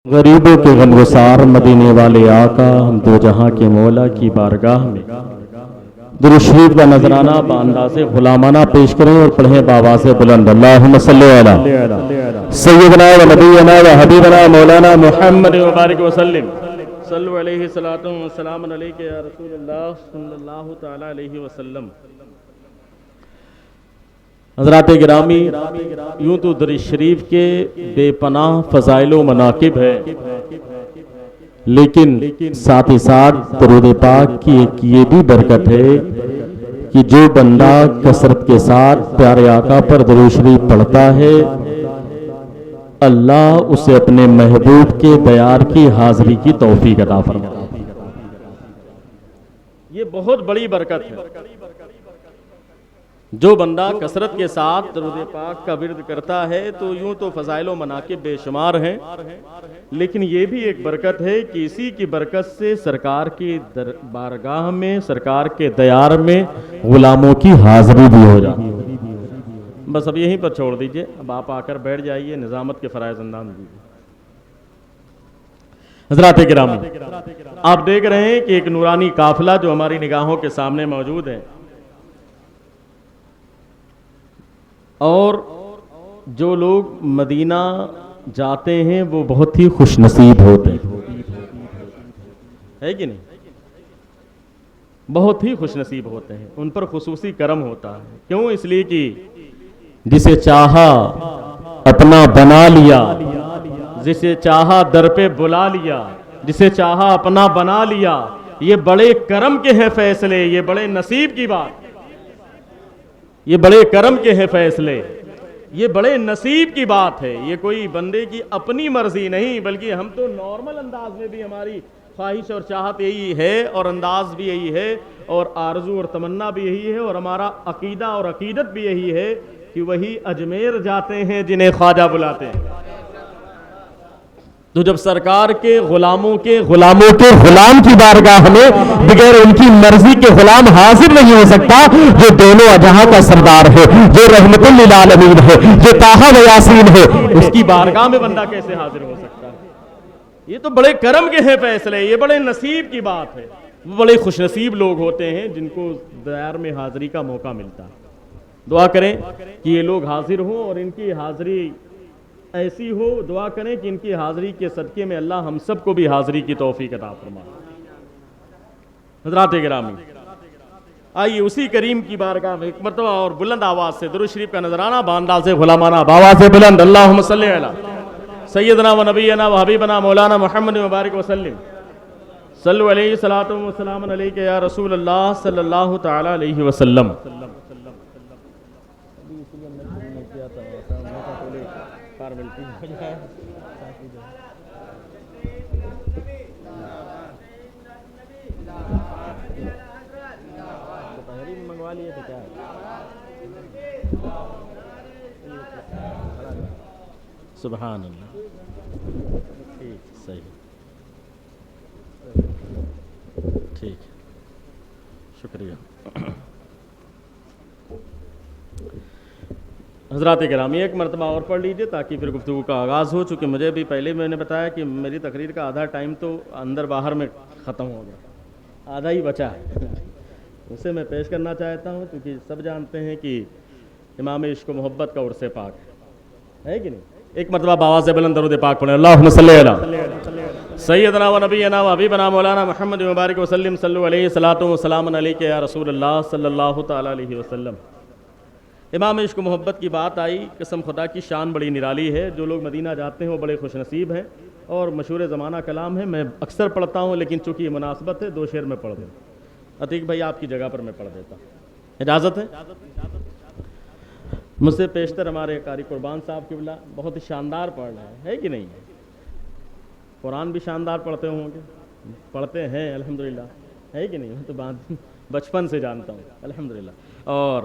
غریبوں کے غمگسار مدینے والے آقا ہم دو جہاں کے مولا کی بارگاہ میں درود شریف کا نذرانہ بانداز غلامانہ پیش کریں اور پڑھیں بآواز بلند اللہم صلی علی سیدنا و نبینا و حبیبنا مولانا محمد مبارک وسلم صلو علیہ الصلوۃ والسلام علیک یا رسول اللہ صلی اللہ تعالی علیہ وسلم۔ حضرات گرامی، یوں تو درود شریف کے بے پناہ فضائل و مناقب ہے، لیکن ساتھ ہی ساتھ درود پاک کی ایک یہ بھی برکت ہے کہ جو بندہ کثرت کے ساتھ پیارے آقا پر درود شریف پڑھتا ہے، اللہ اسے اپنے محبوب کے دیار کی حاضری کی توفیق عطا فرماتا ہے۔ یہ بہت بڑی برکت ہے۔ جو بندہ کثرت کے ساتھ درود پاک کا ورد کرتا ہے تو یوں تو فضائل و مناقب بے شمار ہیں، لیکن یہ بھی ایک برکت ہے کہ اسی کی برکت سے سرکار کی بارگاہ میں، سرکار کے دیار میں غلاموں کی حاضری بھی ہو جاتی ہے۔ بس اب یہیں پر چھوڑ دیجئے، اب آپ آ کر بیٹھ جائیے، نظامت کے فرائض اندام دیجیے۔ حضرات گرامی، آپ دیکھ رہے ہیں کہ ایک نورانی قافلہ جو ہماری نگاہوں کے سامنے موجود ہے، اور جو لوگ مدینہ جاتے ہیں وہ بہت ہی خوش نصیب ہوتے ہیں، ہے کہ نہیں؟ بہت ہی خوش نصیب ہوتے ہیں، ان پر خصوصی کرم ہوتا ہے۔ کیوں؟ اس لیے کہ جسے چاہا اپنا بنا لیا، جسے چاہا در پہ بلا لیا، جسے چاہا اپنا بنا لیا۔ یہ بڑے کرم کے ہیں فیصلے، یہ بڑے نصیب کی بات، یہ بڑے کرم کے ہیں فیصلے، یہ بڑے نصیب کی بات ہے۔ یہ کوئی بندے کی اپنی مرضی نہیں، بلکہ ہم تو نارمل انداز میں بھی ہماری خواہش اور چاہت یہی ہے، اور انداز بھی یہی ہے، اور آرزو اور تمنا بھی یہی ہے، اور ہمارا عقیدہ اور عقیدت بھی یہی ہے کہ وہی اجمیر جاتے ہیں جنہیں خواجہ بلاتے ہیں۔ تو جب سرکار کے غلاموں کے غلام کی بارگاہ میں بغیر ان کی مرضی کے غلام حاضر نہیں ہو سکتا، جو دونوں جہاں کا سردار ہے، جو رحمت للعالمین ہے، جو طٰہٰ و یاسین ہے، اس کی بارگاہ میں بندہ کیسے حاضر ہو سکتا ہے؟ یہ تو بڑے کرم کے ہیں فیصلے، یہ بڑے نصیب کی بات ہے۔ وہ بڑے خوش نصیب لوگ ہوتے ہیں جن کو دیار میں حاضری کا موقع ملتا ہے۔ دعا کریں کہ یہ لوگ حاضر ہوں اور ان کی حاضری ایسی ہو، دعا کریں کہ ان کی حاضری کے صدقے میں اللہ ہم سب کو بھی حاضری کی توفیق عطا فرمائے۔ حضرات گرامی، آئیے اسی کریم کی بارگاہ میں ایک مرتبہ اور بلند آواز سے درود شریف کا نذرانہ بانداز غلامانہ بآواز بلند اللہم صلی علی سیدنا و نبینا و حبیبنا مولانا محمد مبارک وسلم صلو علیہ الصلوۃ والسلام علیک یا رسول اللہ صلی اللہ تعالی علیہ وسلم۔ سبحان اللہ، ٹھیک، صحیح، ٹھیک، شکریہ۔ حضرات گرامی، ایک مرتبہ اور پڑھ لیجئے تاکہ پھر گفتگو کا آغاز ہو، چونکہ مجھے بھی پہلے میں نے بتایا کہ میری تقریر کا آدھا ٹائم تو اندر باہر میں ختم ہو گیا، آدھا ہی بچا ہے، اسے میں پیش کرنا چاہتا ہوں، کیونکہ سب جانتے ہیں کہ امام عشق و محبت کا عرص پاک ہے کہ نہیں؟ ایک مرتبہ بآواز بلند درود پاک پڑھیں اللہم صلی علی سیدنا و نبینا و حبیبنا مولانا محمد مبارک وسلم صلو علیہ الصلوۃ والسلام علیک یا رسول اللہ صلی اللہ تعالی علیہ وسلم۔ امام عشق و محبت کی بات آئی، قسم خدا کی شان بڑی نرالی ہے۔ جو لوگ مدینہ جاتے ہیں وہ بڑے خوش نصیب ہیں، اور مشہور زمانہ کلام ہے، میں اکثر پڑھتا ہوں، لیکن چونکہ یہ مناسبت ہے دو شعر میں پڑھ دوں۔ عتیق بھائی آپ کی جگہ پر میں پڑھ دیتا ہوں، اجازت ہے؟ مجھ سے پیشتر ہمارے قاری قربان صاحب قبلہ بہت ہی شاندار پڑھ رہے ہیں کہ نہیں؟ قرآن بھی شاندار پڑھتے ہوں گے، پڑھتے ہیں الحمدللہ، ہے کہ نہیں؟ میں تو بچپن سے جانتا ہوں الحمدللہ، اور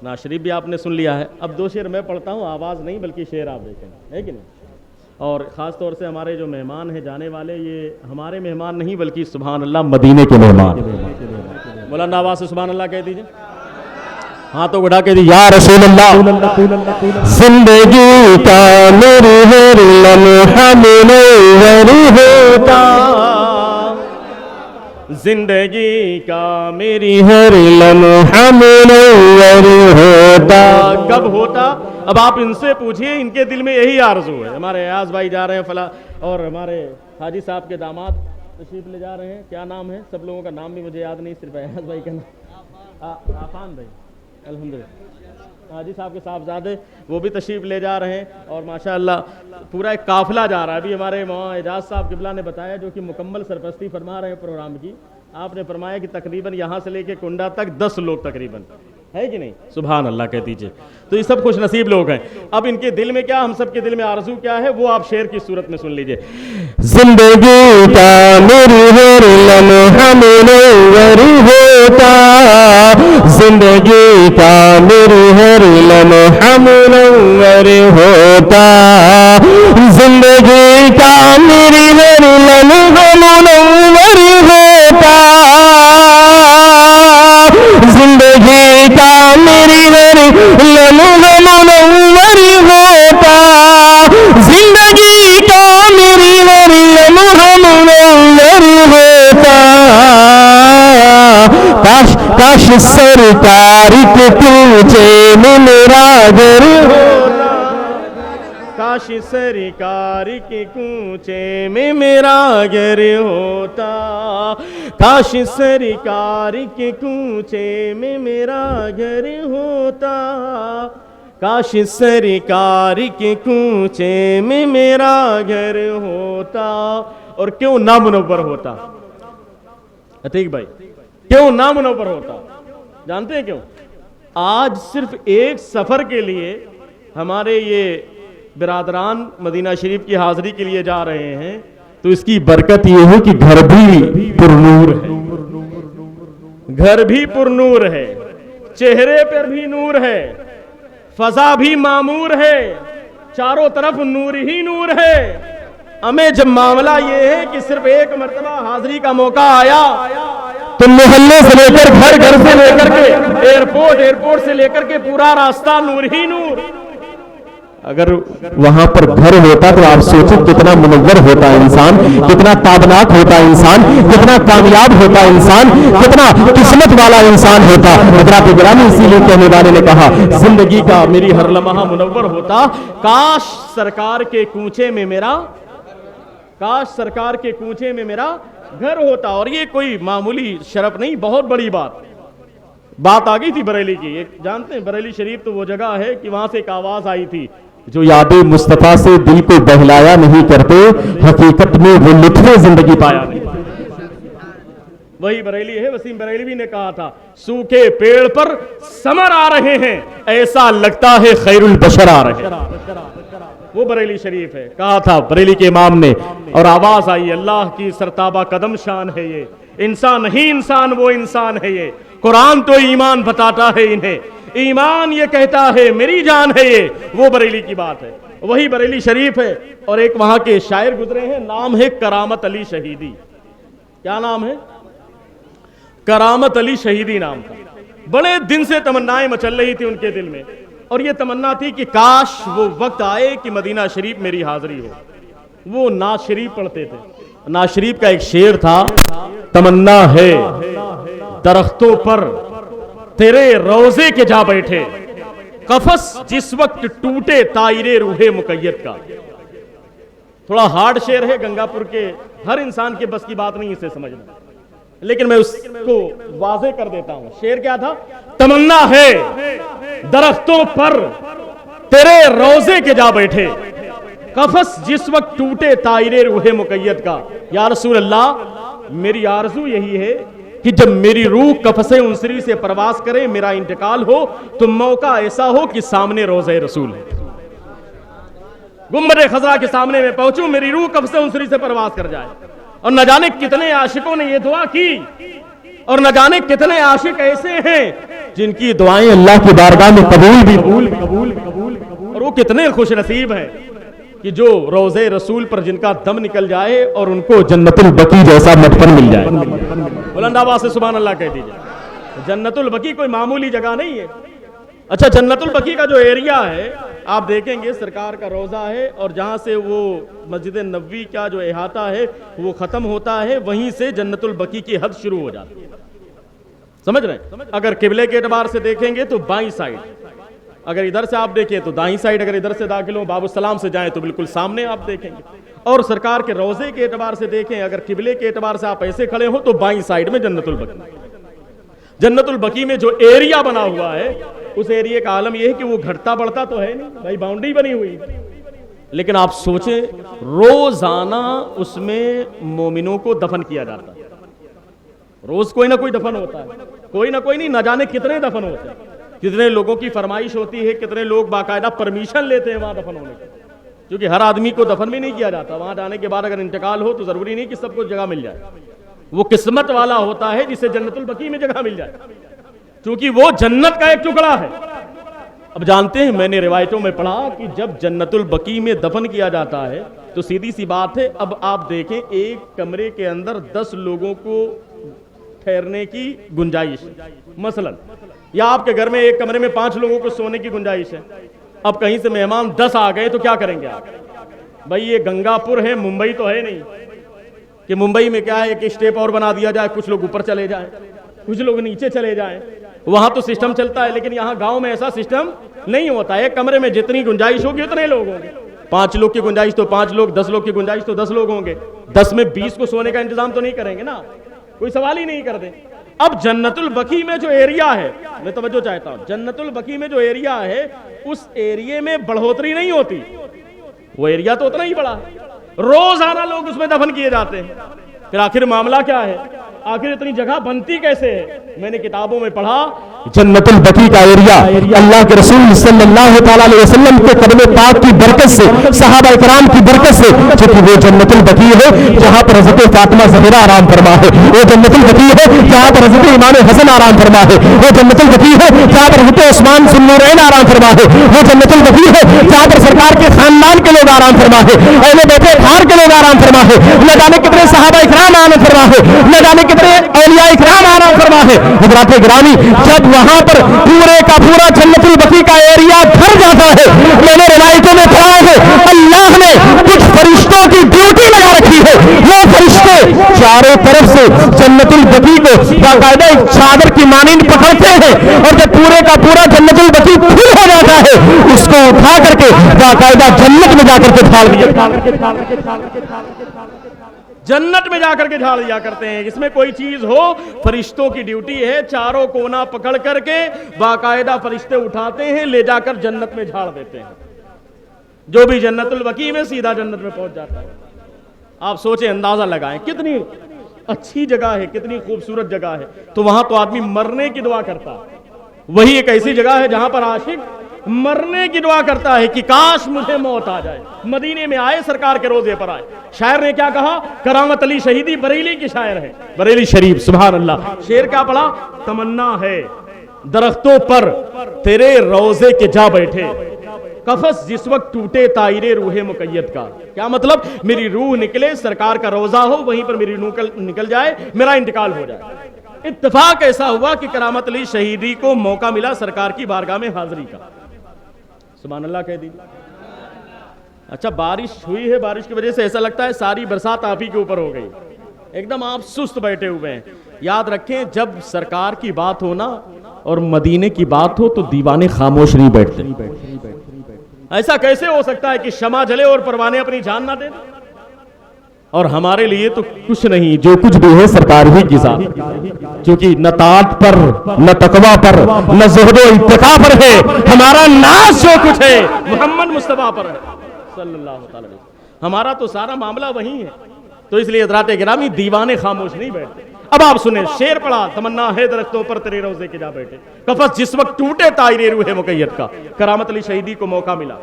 نعت شریف بھی آپ نے سن لیا ہے۔ اب دو شعر میں پڑھتا ہوں، آواز نہیں بلکہ شعر آپ دیکھیں، ہے کہ نہیں؟ اور خاص طور سے ہمارے جو مہمان ہیں جانے والے، یہ ہمارے مہمان نہیں بلکہ سبحان اللہ مدینے کے مہمان۔ مولانا آواز سے سبحان اللہ کہہ دیجئے، ہاں تو اٹھا کے دی یا رسول اللہ، زندگی کا میری ہر لمحہ میں منور ہوتا، زندگی کا میری ہر لمحہ منور ہوتا. کب ہوتا؟ اب آپ ان سے پوچھئے، ان کے دل میں یہی آرزو ہے. ہمارے ایاز بھائی جا رہے ہیں فلاں، اور ہمارے حاجی صاحب کے داماد تشریف لے جا رہے ہیں. کیا نام ہے؟ سب لوگوں کا نام بھی مجھے یاد نہیں، صرف ایاز بھائی کا نام عفان بھائی. الحمدللہ حاجی صاحب کے صاحبزادے وہ بھی تشریف لے جا رہے ہیں، اور ماشاءاللہ پورا ایک قافلہ جا رہا ہے. ابھی ہمارے مولانا اعجاز صاحب قبلہ نے بتایا، جو کہ مکمل سرپرستی فرما رہے ہیں پروگرام کی. آپ نے فرمایا کہ تقریباً یہاں سے لے کے کنڈا تک 10 لوگ تقریباً ہے کہ نہیں؟ سبحان اللہ کہہ دیجئے. تو یہ سب خوش نصیب لوگ ہیں. اب ان کے دل میں کیا، ہم سب کے دل میں آرزو کیا ہے، وہ آپ شعر کی صورت میں سن لیجئے. زندگی کا میری ہر لمحہ منور ہوتا، زندگی کا میری ہر لمحہ منور ہوتا، زندگی کا میری ہر لمحہ منور ہوتا، زندگی کا میری ہر لمحہ منور ہوتا، زندگی کا میری ہر لمحہ منور ہوتا. کاش کاش سرکار کے کوچے میں میرا گھر ہوتا، کاش سرکار کے کوچے میں میرا گھر ہوتا، کاش سرکار کے کوچے میں میرا گھر ہوتا، کاش سرکار کے کوچے میں میرا گھر ہوتا. اور کیوں نہ منور ہوتا؟ عتیق بھائی کیوں نہ منور ہوتا؟ جانتے ہیں کیوں؟ آج صرف ایک سفر کے لیے ہمارے یہ برادران مدینہ شریف کی حاضری کے لیے جا رہے ہیں، تو اس کی برکت یہ ہے کہ گھر بھی پرنور ہے، گھر بھی پرنور ہے، چہرے پر بھی نور ہے، فضا بھی معمور ہے، چاروں طرف نور ہی نور ہے. ہمیں جب معاملہ یہ ہے کہ صرف ایک مرتبہ حاضری کا موقع آیا تو محلے سے لے کر گھر گھر سے لے کر کے ایئرپورٹ سے لے کر کے پورا راستہ نور ہی نور. اگر وہاں پر گھر ہوتا تو آپ سوچیں کتنا منور ہوتا انسان، کتنا تابناک ہوتا انسان، کتنا کامیاب ہوتا انسان، کتنا قسمت والا انسان ہوتا. حضرات گرامی اسی لیے کہنے والے نے کہا زندگی کا میری ہر لمحہ منور ہوتا، کاش سرکار کے کوچے میں میرا، کاش سرکار کے کوچے میں میرا گھر ہوتا. اور یہ کوئی معمولی شرف نہیں، بہت بڑی بات آ گئی تھی بریلی کی. جانتے ہیں بریلی شریف تو وہ جگہ ہے کہ وہاں سے ایک آواز آئی تھی، جو یاد مصطفیٰ سے دل کو بہلایا نہیں کرتے، حقیقت میں وہ لطف زندگی پایا نہیں. وہی بریلی ہے. وسیم بریلوی نے کہا تھا، سوکھے پیڑ پر ثمر آ رہے ہیں، ایسا لگتا ہے خیر البشر آ رہے ہیں. وہ بریلی شریف ہے. کہا تھا بریلی کے امام نے، اور آواز آئی، اللہ کی سرتابہ قدم شان ہے یہ، انسان نہیں انسان وہ انسان ہے یہ. قرآن تو ایمان بتاتا ہے انہیں، ایمان یہ کہتا ہے میری جان ہے یہ. وہ بریلی کی بات ہے، وہی بریلی شریف ہے. اور ایک وہاں کے شاعر گزرے ہیں، نام ہے کرامت علی شہیدی. کیا نام ہے؟ کرامت علی شہیدی نام تھا. بڑے دن سے تمنائیں مچل رہی تھی ان کے دل میں، اور یہ تمنا تھی کہ کاش وہ وقت آئے کہ مدینہ شریف میری حاضری ہو. وہ نعت شریف پڑھتے تھے. نعت شریف کا ایک شعر تھا، تمنا ہے درختوں پر تیرے روزے کے جا بیٹھے، قفس جس وقت ٹوٹے طائر روح مقید کا. تھوڑا ہارڈ شعر ہے، گنگا پور کے ہر انسان کے بس کی بات نہیں اسے سمجھنا، لیکن میں اس کو واضح کر دیتا ہوں. شعر کیا تھا؟ تمنا ہے درختوں پر تیرے روزے کے جا بیٹھے، قفس جس وقت ٹوٹے طائر روح مقید کا. یا رسول اللہ، میری آرزو یہی ہے کہ جب میری روح قفس انصری سے پرواز کرے، میرا انتقال ہو، تو موقع ایسا ہو کہ سامنے روضہ رسول ہے، گنبد خضرا کے سامنے میں پہنچوں، میری روح قفس انصری سے پرواز کر جائے. اور نہ جانے کتنے عاشقوں نے یہ دعا کی، اور نہ جانے کتنے عاشق ایسے ہیں جن کی دعائیں اللہ کی بارگاہ میں قبول بھی. اور وہ کتنے خوش نصیب ہیں کہ جو روضہ رسول پر جن کا دم نکل جائے اور ان کو جنت البقیع جیسا مدفن مل جائے. بلند آواز سے سبحان اللہ کہہ دیجئے. جنت البقیع کوئی معمولی جگہ نہیں ہے. اچھا، جنت البقیع کا جو ایریا ہے آپ دیکھیں گے سرکار کا روضہ ہے اور جہاں سے وہ مسجد نبوی کا جو احاطہ ہے وہ ختم ہوتا ہے، وہیں سے جنت البقیع کی حد شروع ہو جاتی ہے. سمجھ رہے ہیں؟ اگر قبلے کے اعتبار سے دیکھیں گے تو بائیں سائڈ، اگر ادھر سے آپ دیکھیں تو دائیں سائڈ، اگر ادھر سے داخل ہوں باب السلام سے جائیں تو بالکل سامنے آپ دیکھیں گے. اور سرکار کے روضے کے اعتبار سے دیکھیں، اگر قبلے کے اعتبار سے آپ ایسے کھڑے ہوں تو بائیں سائڈ میں جنت البقیع. جنت البقیع میں جو ایریا بنا ہوا ہے اس ایریا کا عالم یہ ہے کہ وہ گھٹتا بڑھتا تو ہے نہیں بھائی، باؤنڈری بنی ہوئی ہے، لیکن آپ سوچیں روزانہ اس میں مومنوں کو دفن کیا جاتا ہے. روز کوئی نہ کوئی دفن ہوتا ہے، کوئی نہ کوئی نہیں، نہ جانے کتنے دفن ہوتے ہیں، کتنے لوگوں کی فرمائش ہوتی ہے، کتنے لوگ باقاعدہ پرمیشن لیتے ہیں وہاں دفن ہونے کی، کیونکہ ہر آدمی کو دفن بھی نہیں کیا جاتا. وہاں جانے کے بعد اگر انتقال ہو تو ضروری نہیں کہ سب کو جگہ مل جائے. وہ قسمت والا ہوتا ہے جسے جنت البقیع میں جگہ مل جائے، کیونکہ وہ جنت کا ایک ٹکڑا ہے. اب جانتے ہیں، میں نے روایتوں میں پڑھا کہ جب جنت البقیع میں دفن کیا جاتا ہے تو سیدھی سی بات ہے، اب آپ دیکھیں ایک کمرے کے اندر 10 لوگوں کو ٹھہرنے کی گنجائش ہے مثلا، یا آپ کے گھر میں ایک کمرے میں 5 لوگوں کو سونے کی گنجائش ہے. اب کہیں سے مہمان 10 آ گئے تو کیا کریں گے آپ؟ بھائی یہ گنگا پور ہے، ممبئی تو ہے نہیں کہ ممبئی میں کیا ہے ایک اسٹیپ اور بنا دیا جائے، کچھ لوگ اوپر چلے جائیں کچھ لوگ نیچے چلے جائیں. وہاں تو سسٹم چلتا ہے، لیکن یہاں گاؤں میں ایسا سسٹم نہیں ہوتا ہے. ایک کمرے میں جتنی گنجائش ہوگی اتنے لوگ ہوں گے. 5 لوگ کی گنجائش تو 5 لوگ، 10 لوگ کی گنجائش تو 10 لوگ ہوں گے. 10 میں 20 کو سونے کا انتظام تو نہیں کریں گے نا، کوئی سوال ہی نہیں کرتے. اب جنت البقیع میں جو ایریا ہے، میں توجہ چاہتا ہوں، جنت البقیع میں جو ایریا ہے اس ایریے میں بڑھوتری نہیں ہوتی، وہ ایریا تو اتنا ہی بڑا ہے. روزانہ لوگ اس میں دفن کیے جاتے ہیں. پھر آخر معاملہ کیا ہے؟ آخر اتنی جگہ بنتی کیسے ہے؟ میں نے کتابوں میں پڑھا جنت البقیع کا ایریا اللہ کے رسول صلی اللہ تعالیٰ علیہ وسلم کے قدم پاک کی برکت سے، صحابہ کرام کی برکت سے، چونکہ وہ جنت البقیع ہے جہاں پر حضرت فاطمہ زہرا آرام فرما ہے، وہ جنت البقیع ہے جہاں پر حضرت امام حسن آرام فرما ہے، وہ جنت البقیع ہے جہاں پر حضرت عثمان ذوالنورین آرام فرما ہے، وہ جنت البقیع ہے جہاں پر سرکار کے خاندان کے لوگ آرام فرما ہے، اہل بیت اطہار کے لوگ آرام فرما ہے. نہ جانے کتنے صحابہ کرام آرام فرما ہے، نہ جانے کتنے اولیاء کرام آرام فرما ہے. حضرات گرامی، جب وہاں پر پورے کا پورا جنت البقیع کا ایریا بھر جاتا ہے، میں نے روایتوں میں پڑھا ہے اللہ نے کچھ فرشتوں کی ڈیوٹی لگا رکھی ہے. وہ فرشتے چاروں طرف سے جنت البقیع کو باقاعدہ ایک چادر کی مانند پکڑتے ہیں، اور جب پورے کا پورا جنت البقیع پھل ہو جاتا ہے اس کو اٹھا کر کے باقاعدہ جنت میں جا کر کے ڈال دیا، جنت میں جا کر کے ڈھال دیا کرتے ہیں. اس میں کوئی چیز ہو فرشتوں کی ڈیوٹی ہے، چاروں کونا پکڑ کر کے باقاعدہ فرشتے اٹھاتے ہیں، لے جا کر جنت میں جھاڑ دیتے ہیں. جو بھی جنت البقیع میں سیدھا جنت میں پہنچ جاتا ہے. آپ سوچیں، اندازہ لگائیں کتنی اچھی جگہ ہے، کتنی خوبصورت جگہ ہے. تو وہاں تو آدمی مرنے کی دعا کرتا ہے. وہی ایک ایسی جگہ ہے جہاں پر عاشق مرنے کی دعا کرتا ہے کہ کاش مجھے موت آ جائے، مدینے میں آئے، سرکار کے روضے پر آئے. شاعر نے کیا کہا؟ کرامت علی شہیدی بریلی کی شاعر ہے، بریلی شریف، سبحان اللہ. شعر کیا پڑھا؟ تمنا ہے درختوں پر تیرے روضے کے جا بیٹھے، قفس جس وقت ٹوٹے طائر روح مقید کا. کیا مطلب؟ میری روح نکلے، سرکار کا روضہ ہو، وہیں پر میری روح نکل جائے، میرا انتقال ہو جائے. اتفاق ایسا ہوا کہ کرامت علی شہیدی کو موقع ملا سرکار کی بارگاہ میں حاضری کا. سبحان اللہ کہہ دیجیے. اچھا بارش ہوئی ہے، بارش کی وجہ سے ایسا لگتا ہے ساری برسات آپ ہی کے اوپر ہو گئی، ایک دم آپ سست بیٹھے ہوئے ہیں. یاد رکھیں جب سرکار کی بات ہو نا اور مدینے کی بات ہو تو دیوانے خاموش نہیں بیٹھتے. ایسا کیسے ہو سکتا ہے کہ شمع جلے اور پروانے اپنی جان نہ دیں؟ اور ہمارے لیے تو کچھ نہیں، جو کچھ بھی ہے سرکار ہی کی ذات، کیونکہ نہ طاعت پر، نہ تقوی پر، نہ زہد و اتقاء پر ہے. ہمارا ناز جو کچھ ہے محمد مصطفیٰ پر ہے صلی اللہ تعالی وسلم. ہمارا تو سارا معاملہ وہی ہے. تو اس لیے حضرات گرامی دیوانے خاموش نہیں بیٹھتے. اب آپ سنیں، شعر پڑھا، تمنا ہے درختوں پر تیرے روضے کے جا بیٹھے، قفس جس وقت ٹوٹے طائر روح مقید کا. کرامت علی شہیدی کو موقع ملا.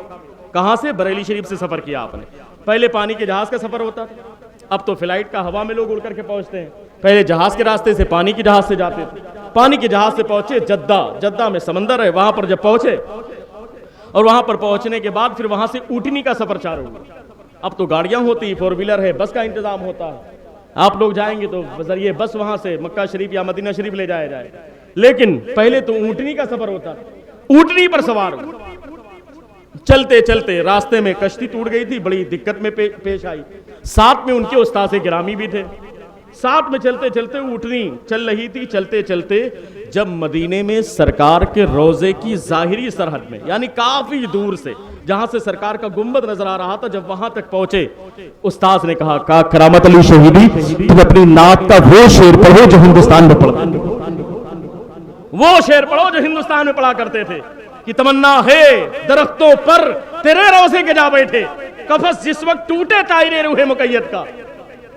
کہاں سے؟ بریلی شریف سے سفر کیا آپ نے. پہلے پانی کے جہاز کا سفر ہوتا تھا، اب تو فلائٹ کا، ہوا میں لوگ اڑ کر کے پہنچتے ہیں. پہلے جہاز کے راستے سے، پانی کے جہاز سے جاتے تھے. پانی کے جہاز سے پہنچے جدہ، جدہ میں سمندر ہے، وہاں پر جب پہنچے اور وہاں پر پہنچنے کے بعد پھر وہاں سے اونٹنی کا سفر چالو ہوا. اب تو گاڑیاں ہوتی، 4 ویلر ہے، بس کا انتظام ہوتا ہے. آپ لوگ جائیں گے تو بذریعہ بس وہاں سے مکہ شریف یا مدینہ شریف لے جایا جائے. لیکن پہلے تو اونٹنی کا سفر ہوتا، اونٹنی پر سوار ہو. چلتے چلتے راستے میں کشتی ٹوٹ گئی تھی, بڑی دقت میں پیش آئی. ساتھ میں ان کے استاذ گرامی بھی تھے. ساتھ میں چلتے چلتے اونٹنی چل رہی تھی. چلتے چلتے جب مدینے میں سرکار کے روزے کی ظاہری سرحد میں, یعنی کافی دور سے جہاں سے سرکار کا گنبد نظر آ رہا تھا, جب وہاں تک پہنچے, استاذ نے کہا کرامت علی شہیدی تم اپنی نعت کا وہ شعر پڑھو جو ہندوستان میں پڑھا, وہ شعر پڑھو جو ہندوستان میں پڑھا کرتے تھے کہ تمنا ہے درختوں پر تیرے روزے کے جا بیٹھے, قفس جس وقت ٹوٹے طائر روح مقید کا,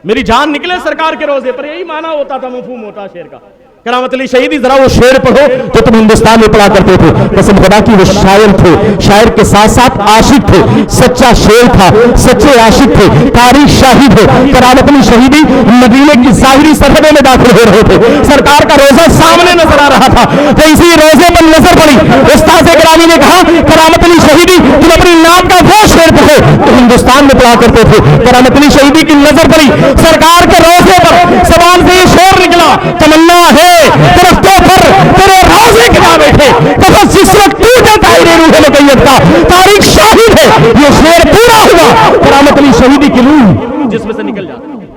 میری جان نکلے سرکار کے روزے پر. یہی معنی ہوتا تھا, مفہوم ہوتا شعر کا. کرامت علی شہیدی ذرا وہ شعر پڑھو جو تم ہندوستان میں پڑھا کرتے تھے. قسم خدا کی وہ شاعر تھے, شاعر کے ساتھ ساتھ عاشق تھے, سچا شعر تھا, سچے عاشق تھے, تاریخ شاہد ہے. کرامت علی شہیدی مدینے کی ظاہری سرحدوں میں داخل ہو رہے تھے, سرکار کا روزہ سامنے نظر آ رہا تھا, تو اسی روزے پر نظر پڑی. استاد گرامی نے کہا کرامت علی شہیدی تم اپنی نام کا وہ شعر پڑھو جو ہندوستان میں پڑھا کرتے تھے. کرامت علی شہیدی کی نظر پڑی سرکار کے روزے پر, زبان سے یہ شعر نکلا, تمنا ہے درختوں پر تیرے روزے کے جا بیٹھے, قفس جس وقت ٹوٹے طائر روح مقید کا, تاریخ شاہد ہے. یہ شعر پورا ہوا, کرامت علی شہیدی کی روح جس میں سے نکل جاتی.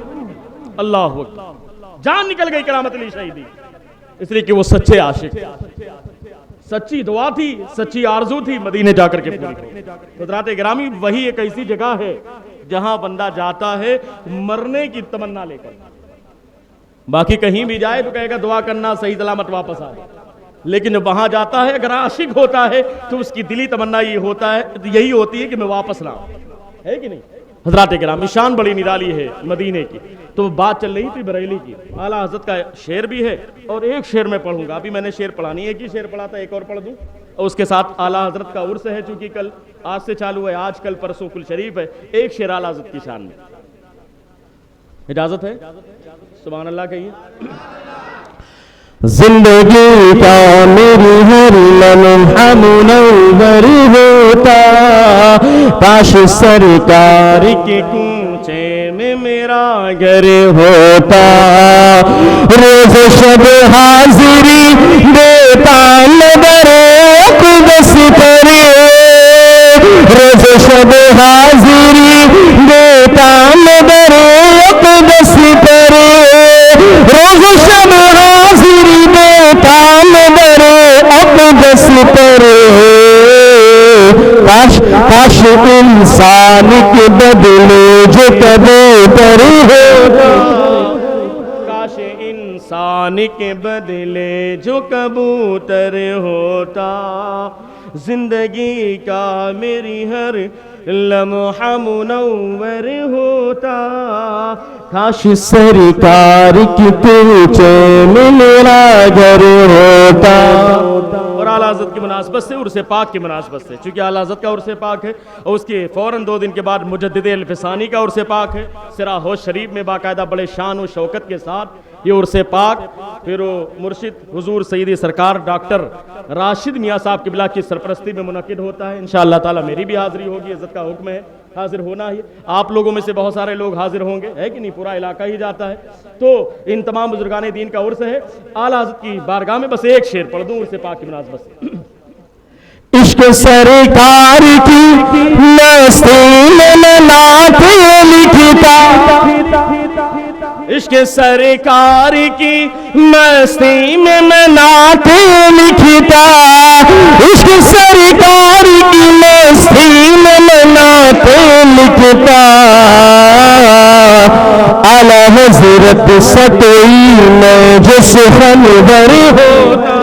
اللہ اکبر, جان نکل گئی کرامت علی شہیدی, اس لیے کہ وہ سچے عاشق, سچی دعا تھی, سچی آرزو تھی, مدینے جا کر کے پوری. حضرات گرامی, وہی ایک ایسی جگہ ہے جہاں بندہ جاتا ہے مرنے کی تمنا لے کر, باقی کہیں بھی جائے تو کہے گا دعا کرنا صحیح سلامت واپس آ جائے, لیکن جب وہاں جاتا ہے اگر عاشق ہوتا ہے تو اس کی دلی تمنا یہی ہوتی ہے کہ میں واپس نہ آؤں, ہے کہ نہیں. حضرات گرامی, شان بڑی نرالی ہے مدینے کی. تو بات چل رہی تھی بریلی کی, اعلیٰ حضرت کا شعر بھی ہے اور ایک شعر میں پڑھوں گا. ابھی میں نے شعر پڑھا نہیں, ایک ہی شعر پڑھا تھا, ایک اور پڑھ دوں, اور اس کے ساتھ اعلیٰ حضرت کا عرس ہے, چونکہ کل آج سے چالو ہے, آج کل پرسوں کل شریف ہے. ایک شعر اعلیٰ حضرت کی شان میں, اجازت ہے؟ سبحان اللہ کہیے. زندگی کا میری ہر لمحہ منور ہوتا, کاش سرکار کے کوچے میں میرا گھر ہوتا, روز شب حاضری دیتا نظر اقدس پر, روز شب حاضری دیتا نظر اقدس پر, روز شب حاضری دیتا نظر اقدس پر. کاش انسان کے بدلے جو کبوتر ہوتا, کاش انسان کے بدلے جو کبوتر ہوتا, زندگی کا میری ہر لمحہ منور ہوتا, کاش سرکار کی کوچے میں میرا گھر ہوتا. اور اعلیٰ حضرت کی مناسبت سے, عرس پاک کی مناسبت سے, چونکہ اعلیٰ حضرت کا عرس پاک ہے اور اس کے فوراً 2 دن کے بعد مجدد الفسانی کا عرس پاک ہے. سرا ہوش شریف میں باقاعدہ بڑے شان و شوکت کے ساتھ یہ عرس پاک, پھر وہ مرشد حضور سیدی سرکار ڈاکٹر راشد میاں صاحب قبلہ کی سرپرستی میں منعقد ہوتا ہے. انشاءاللہ تعالی میری بھی حاضری ہوگی, عزت کا حکم ہے, حاضر ہونا ہی. آپ لوگوں میں سے بہت سارے لوگ حاضر ہوں گے, ہے کہ نہیں, پورا علاقہ ہی جاتا ہے. تو ان تمام بزرگان دین کا عرس ہے. اعلیٰ حضرت کی بارگاہ میں بس ایک شعر پڑھ دوں عرس پاک کی مناسبت سے. عشق سرکار کی مستی میں نعت لکھتا, عشق سرکار کی مستی میں نعت لکھتا, عشق سرکار کی مستی میں نعت لکھتا, اعلیٰ حضرت سطوی میں جو سخنور ہوتا,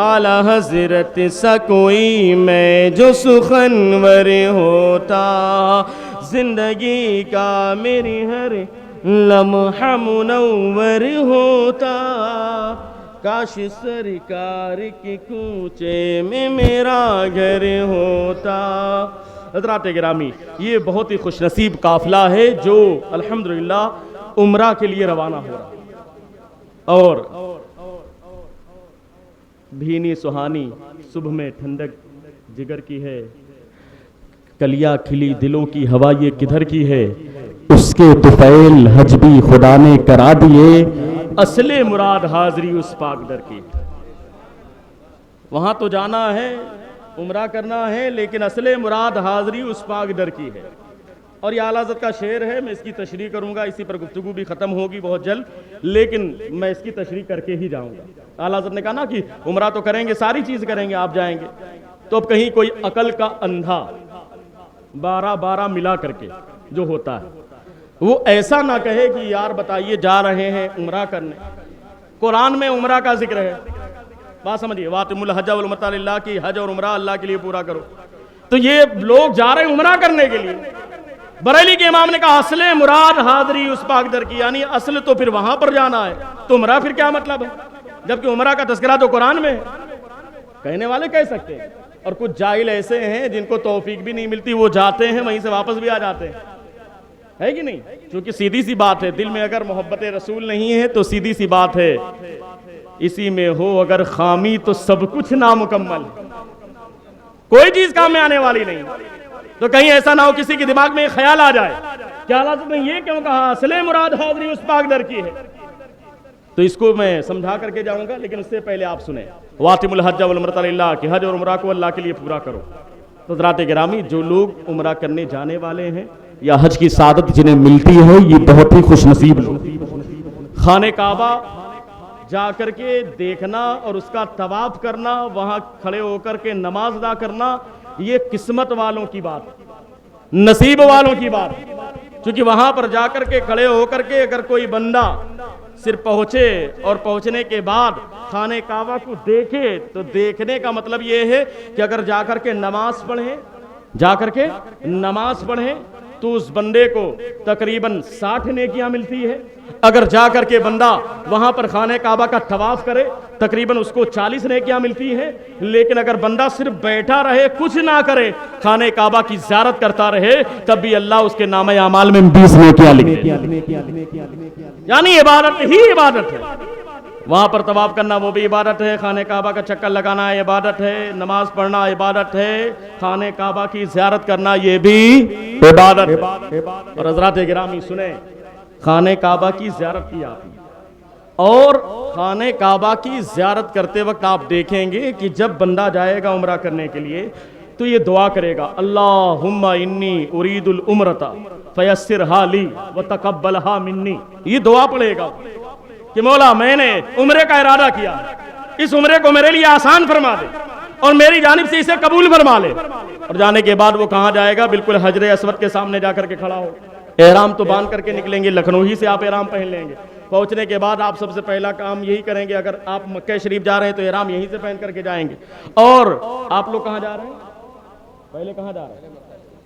اعلیٰ حضرت سا کوئی میں جو سخنور ہوتا, زندگی کا میری ہر لمحہ منور ہوتا, کاش سرکار کی کوچے میں میرا گھر ہوتا. حضرات گرامی, یہ بہت ہی خوش نصیب قافلہ ہے جو الحمدللہ عمرہ کے لیے روانہ ہو رہا ہے, اور بھینی سہانی صبح میں ٹھنڈک جگر کی ہے, کلیاں کھلی دلوں کی ہوا یہ کدھر کی ہے, اس کے طفیل حج بھی خدا نے کرا دیے, اصل مراد حاضری اس پاک در کی. وہاں تو جانا ہے عمرہ کرنا ہے لیکن اصل مراد حاضری اس پاک در کی ہے. اور یہ اعلیٰ حضرت کا شعر ہے, میں اس کی تشریح کروں گا, اسی پر گفتگو بھی ختم ہوگی بہت جلد, لیکن میں اس کی تشریح کر کے ہی جاؤں گا. اعلیٰ حضرت نے کہا نا کہ عمرہ تو کریں گے, ساری چیز کریں گے, آپ جائیں گے, تو اب کہیں کوئی عقل کا اندھا 12 ملا کر کے جو ہوتا ہے وہ ایسا نہ کہے کہ یار بتائیے جا رہے ہیں عمرہ کرنے, قرآن میں عمرہ کا ذکر ہے, بات سمجھیے, واتم الحج والعمرۃ للہ کی حج اور عمرہ اللہ کے لیے پورا کرو. تو یہ لوگ جا رہے ہیں عمرہ کرنے کے لیے. بریلی کے امام نے کہا اصل مراد حاضری اس پاک در کی, یعنی اصل تو پھر وہاں پر جانا ہے, تو عمرہ پھر کیا مطلب ہے, جبکہ عمرہ کا تذکرہ تو قرآن میں ہے. کہنے والے کہہ سکتے ہیں, اور کچھ جاہل ایسے ہیں جن کو توفیق بھی نہیں ملتی, وہ جاتے ہیں وہیں سے واپس بھی آ جاتے ہیں, ہے کہ نہیں؟ کیونکہ سیدھی سی بات ہے, دل میں اگر محبت رسول نہیں ہے تو سیدھی سی بات ہے, اسی میں ہو اگر خامی تو سب کچھ نامکمل, کوئی چیز کام میں آنے والی نہیں. تو کہیں ایسا نہ ہو کسی کے دماغ میں خیال آ جائے کہ اعلیٰ حضرت نے یہ کیوں کہا اصل مراد حاضری اس پاک در کی ہے. تو اس کو میں سمجھا کر کے جاؤں گا, لیکن اس سے پہلے آپ سنیں, واتم الحج والعمرۃ للہ کہ حج اور عمرہ کو اللہ کے لیے پورا کرو. تو حضرات گرامی, جو لوگ عمرہ کرنے جانے والے ہیں یا حج کی سعادت جنہیں ملتی ہے, یہ بہت ہی خوش نصیب لوگ. خانہ کعبہ جا کر کے دیکھنا اور اس کا طواف کرنا, وہاں کھڑے ہو کر کے نماز ادا کرنا, یہ قسمت والوں کی بات, نصیب والوں کی بات. چونکہ وہاں پر جا کر کے کھڑے ہو کر کے اگر کوئی بندہ صرف پہنچے اور پہنچنے کے بعد خانہ کعبہ کو دیکھے, تو دیکھنے کا مطلب یہ ہے کہ اگر جا کر کے نماز پڑھیں تو اس بندے کو تقریباً 60 نیکیاں ملتی ہے. اگر جا کر کے بندہ وہاں پر خانہ کعبہ کا طواف کرے تقریباً اس کو 40 نیکیاں ملتی ہیں. لیکن اگر بندہ صرف بیٹھا رہے, کچھ نہ کرے, خانہ کعبہ کی زیارت کرتا رہے, تب بھی اللہ اس کے نامہ اعمال میں 20 نیکیاں لکھے. یعنی عبادت ہی عبادت ہے. وہاں پر طواف کرنا وہ بھی عبادت ہے, خانہ کعبہ کا چکر لگانا عبادت ہے, نماز پڑھنا عبادت ہے, خانہ کعبہ کی زیارت کرنا یہ بھی عبادت ہے. اور حضرات گرامی سنیں, خانہ کعبہ کی زیارت کی آپ نے, اور خانہ کعبہ کی زیارت کرتے وقت آپ دیکھیں گے کہ جب بندہ جائے گا عمرہ کرنے کے لیے تو یہ دعا کرے گا, اللہم انی ارید العمرۃ فیسرھا لی وتقبلھا منی. یہ دعا پڑھے گا کہ مولا میں نے عمرے کا ارادہ کیا, اس عمرے کو میرے لیے آسان فرما دے اور میری جانب سے اسے قبول فرما لے. اور جانے کے بعد وہ کہاں جائے گا؟ بالکل حجر اسود کے سامنے جا کر کے کھڑا ہو. احرام تو باندھ کر کے نکلیں گے, لکھنؤ ہی سے آپ احرام پہن لیں گے. پہنچنے کے بعد آپ سب سے پہلا کام یہی کریں گے, اگر آپ مکہ شریف جا رہے ہیں تو احرام یہیں سے پہن کر کے جائیں گے. اور آپ لوگ کہاں جا رہے ہیں؟ پہلے کہاں جا رہے ہیں؟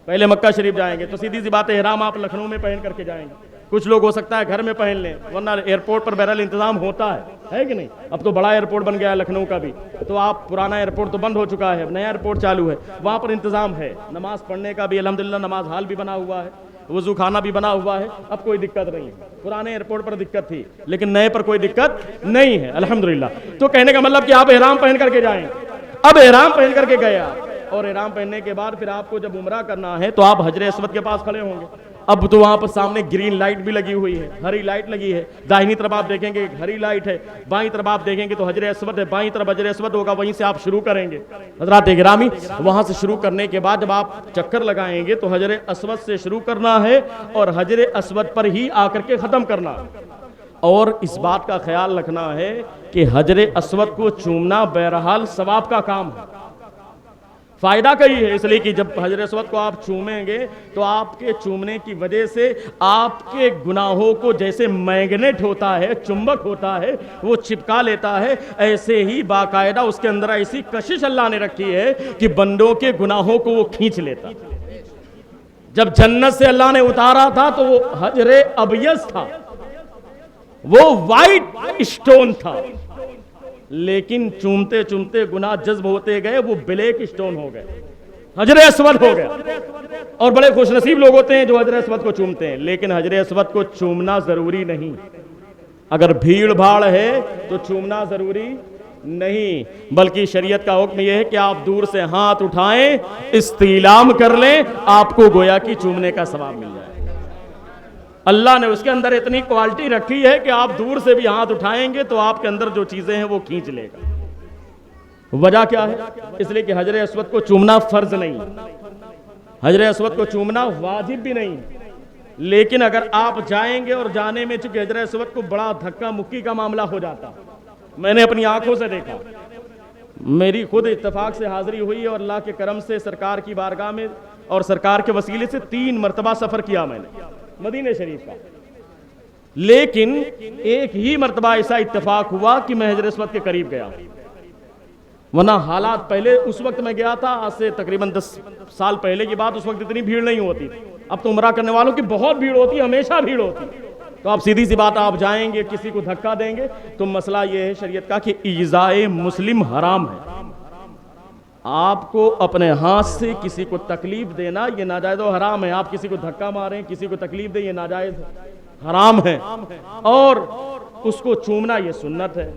پہلے مکہ شریف جائیں گے. تو سیدھی سی بات ہے, احرام آپ لکھنؤ میں پہن کر کے جائیں گے. کچھ لوگ ہو سکتا ہے گھر میں پہن لیں, ورنہ ایئرپورٹ پر بہرحال انتظام ہوتا ہے کہ نہیں؟ اب تو بڑا ایئرپورٹ بن گیا ہے لکھنؤ کا بھی, تو آپ پرانا ایئرپورٹ تو بند ہو چکا ہے, نیا ایئرپورٹ چالو ہے, وہاں پر انتظام ہے. نماز پڑھنے کا بھی الحمدللہ نماز ہال بھی بنا ہوا ہے, وضو خانہ بھی بنا ہوا ہے, اب کوئی دقت نہیں ہے. پرانے ایئرپورٹ پر دقت تھی لیکن نئے پر کوئی دقت نہیں ہے الحمدللہ. تو کہنے کا مطلب کہ آپ احرام پہن کر کے جائیں. اب احرام پہن کر کے گئے آپ, اور احرام پہننے کے بعد پھر آپ کو جب عمرہ کرنا ہے تو آپ حجر اسود کے پاس کھڑے ہوں گے. اب تو وہاں پر سامنے گرین لائٹ بھی لگی ہوئی ہے, ہری لائٹ لگی ہے. داہنی طرف آپ دیکھیں گے ہری لائٹ ہے, بائیں طرف آپ دیکھیں گے تو حجر اسود ہے, بائیں طرف حجر اسود ہوگا, وہیں سے آپ شروع کریں گے. حضرات گرامی, وہاں سے شروع کرنے کے بعد جب آپ چکر لگائیں گے تو حجر اسود سے شروع کرنا ہے اور حجر اسود پر ہی آ کر کے ختم کرنا. اور اس بات کا خیال رکھنا ہے کہ حجر اسود کو چومنا بہرحال ثواب کا کام ہے. فائدہ کئی ہے, اس لیے کہ جب حجر اسود کو آپ چومیں گے تو آپ کے چومنے کی وجہ سے آپ کے گناہوں کو جیسے میگنیٹ ہوتا ہے, چمبک ہوتا ہے, وہ چپکا لیتا ہے, ایسے ہی باقاعدہ اس کے اندر ایسی کشش اللہ نے رکھی ہے کہ بندوں کے گناہوں کو وہ کھینچ لیتا. جب جنت سے اللہ نے اتارا تھا تو وہ حجر ابیض تھا, وہ وائٹ اسٹون تھا, لیکن چومتے چومتے گناہ جذب ہوتے گئے, وہ بلیک اسٹون ہو گئے, حجر اسود ہو گیا. اور بڑے خوش نصیب لوگ ہوتے ہیں جو حجر اسود کو چومتے ہیں, لیکن حجر اسود کو چومنا ضروری نہیں. اگر بھیڑ بھاڑ ہے تو چومنا ضروری نہیں, بلکہ شریعت کا حکم یہ ہے کہ آپ دور سے ہاتھ اٹھائیں, استعلام کر لیں, آپ کو گویا کہ چومنے کا ثواب مل جائے. اللہ نے اس کے اندر اتنی کوالٹی رکھی ہے کہ آپ دور سے بھی ہاتھ اٹھائیں گے تو آپ کے اندر جو چیزیں ہیں وہ کھینچ لے گا. وجہ کیا ہے؟ اس لیے کہ حجر اسود کو چومنا فرض نہیں، حجر اسود کو چومنا واجب بھی نہیں، لیکن اگر آپ جائیں گے اور جانے میں چونکہ حجر اسود کو بڑا دھکا مکی کا معاملہ ہو جاتا، میں نے اپنی آنکھوں سے دیکھا، میری خود اتفاق سے حاضری ہوئی اور اللہ کے کرم سے سرکار کی بارگاہ میں اور سرکار کے وسیلے سے 3 مرتبہ سفر کیا میں نے مدینہ شریف کا، لیکن ایک ہی مرتبہ ایسا اتفاق ہوا کہ میں حجر اسود کے قریب گیا، ورنہ حالات پہلے اس وقت میں گیا تھا، آج سے تقریباً 10 سال پہلے کی بات، اس وقت اتنی بھیڑ نہیں ہوتی، اب تو عمرہ کرنے والوں کی بہت بھیڑ ہوتی ہے، ہمیشہ بھیڑ ہوتی، تو آپ سیدھی سی بات، آپ جائیں گے کسی کو دھکا دیں گے تو مسئلہ یہ ہے شریعت کا کہ ایذائے مسلم حرام ہے، آپ کو اپنے ہاتھ سے کسی کو تکلیف دینا یہ ناجائز و حرام ہے، آپ کسی کو دھکا ماریں کسی کو تکلیف دیں یہ ناجائز حرام ہے، اور اس کو چومنا یہ سنت ہے،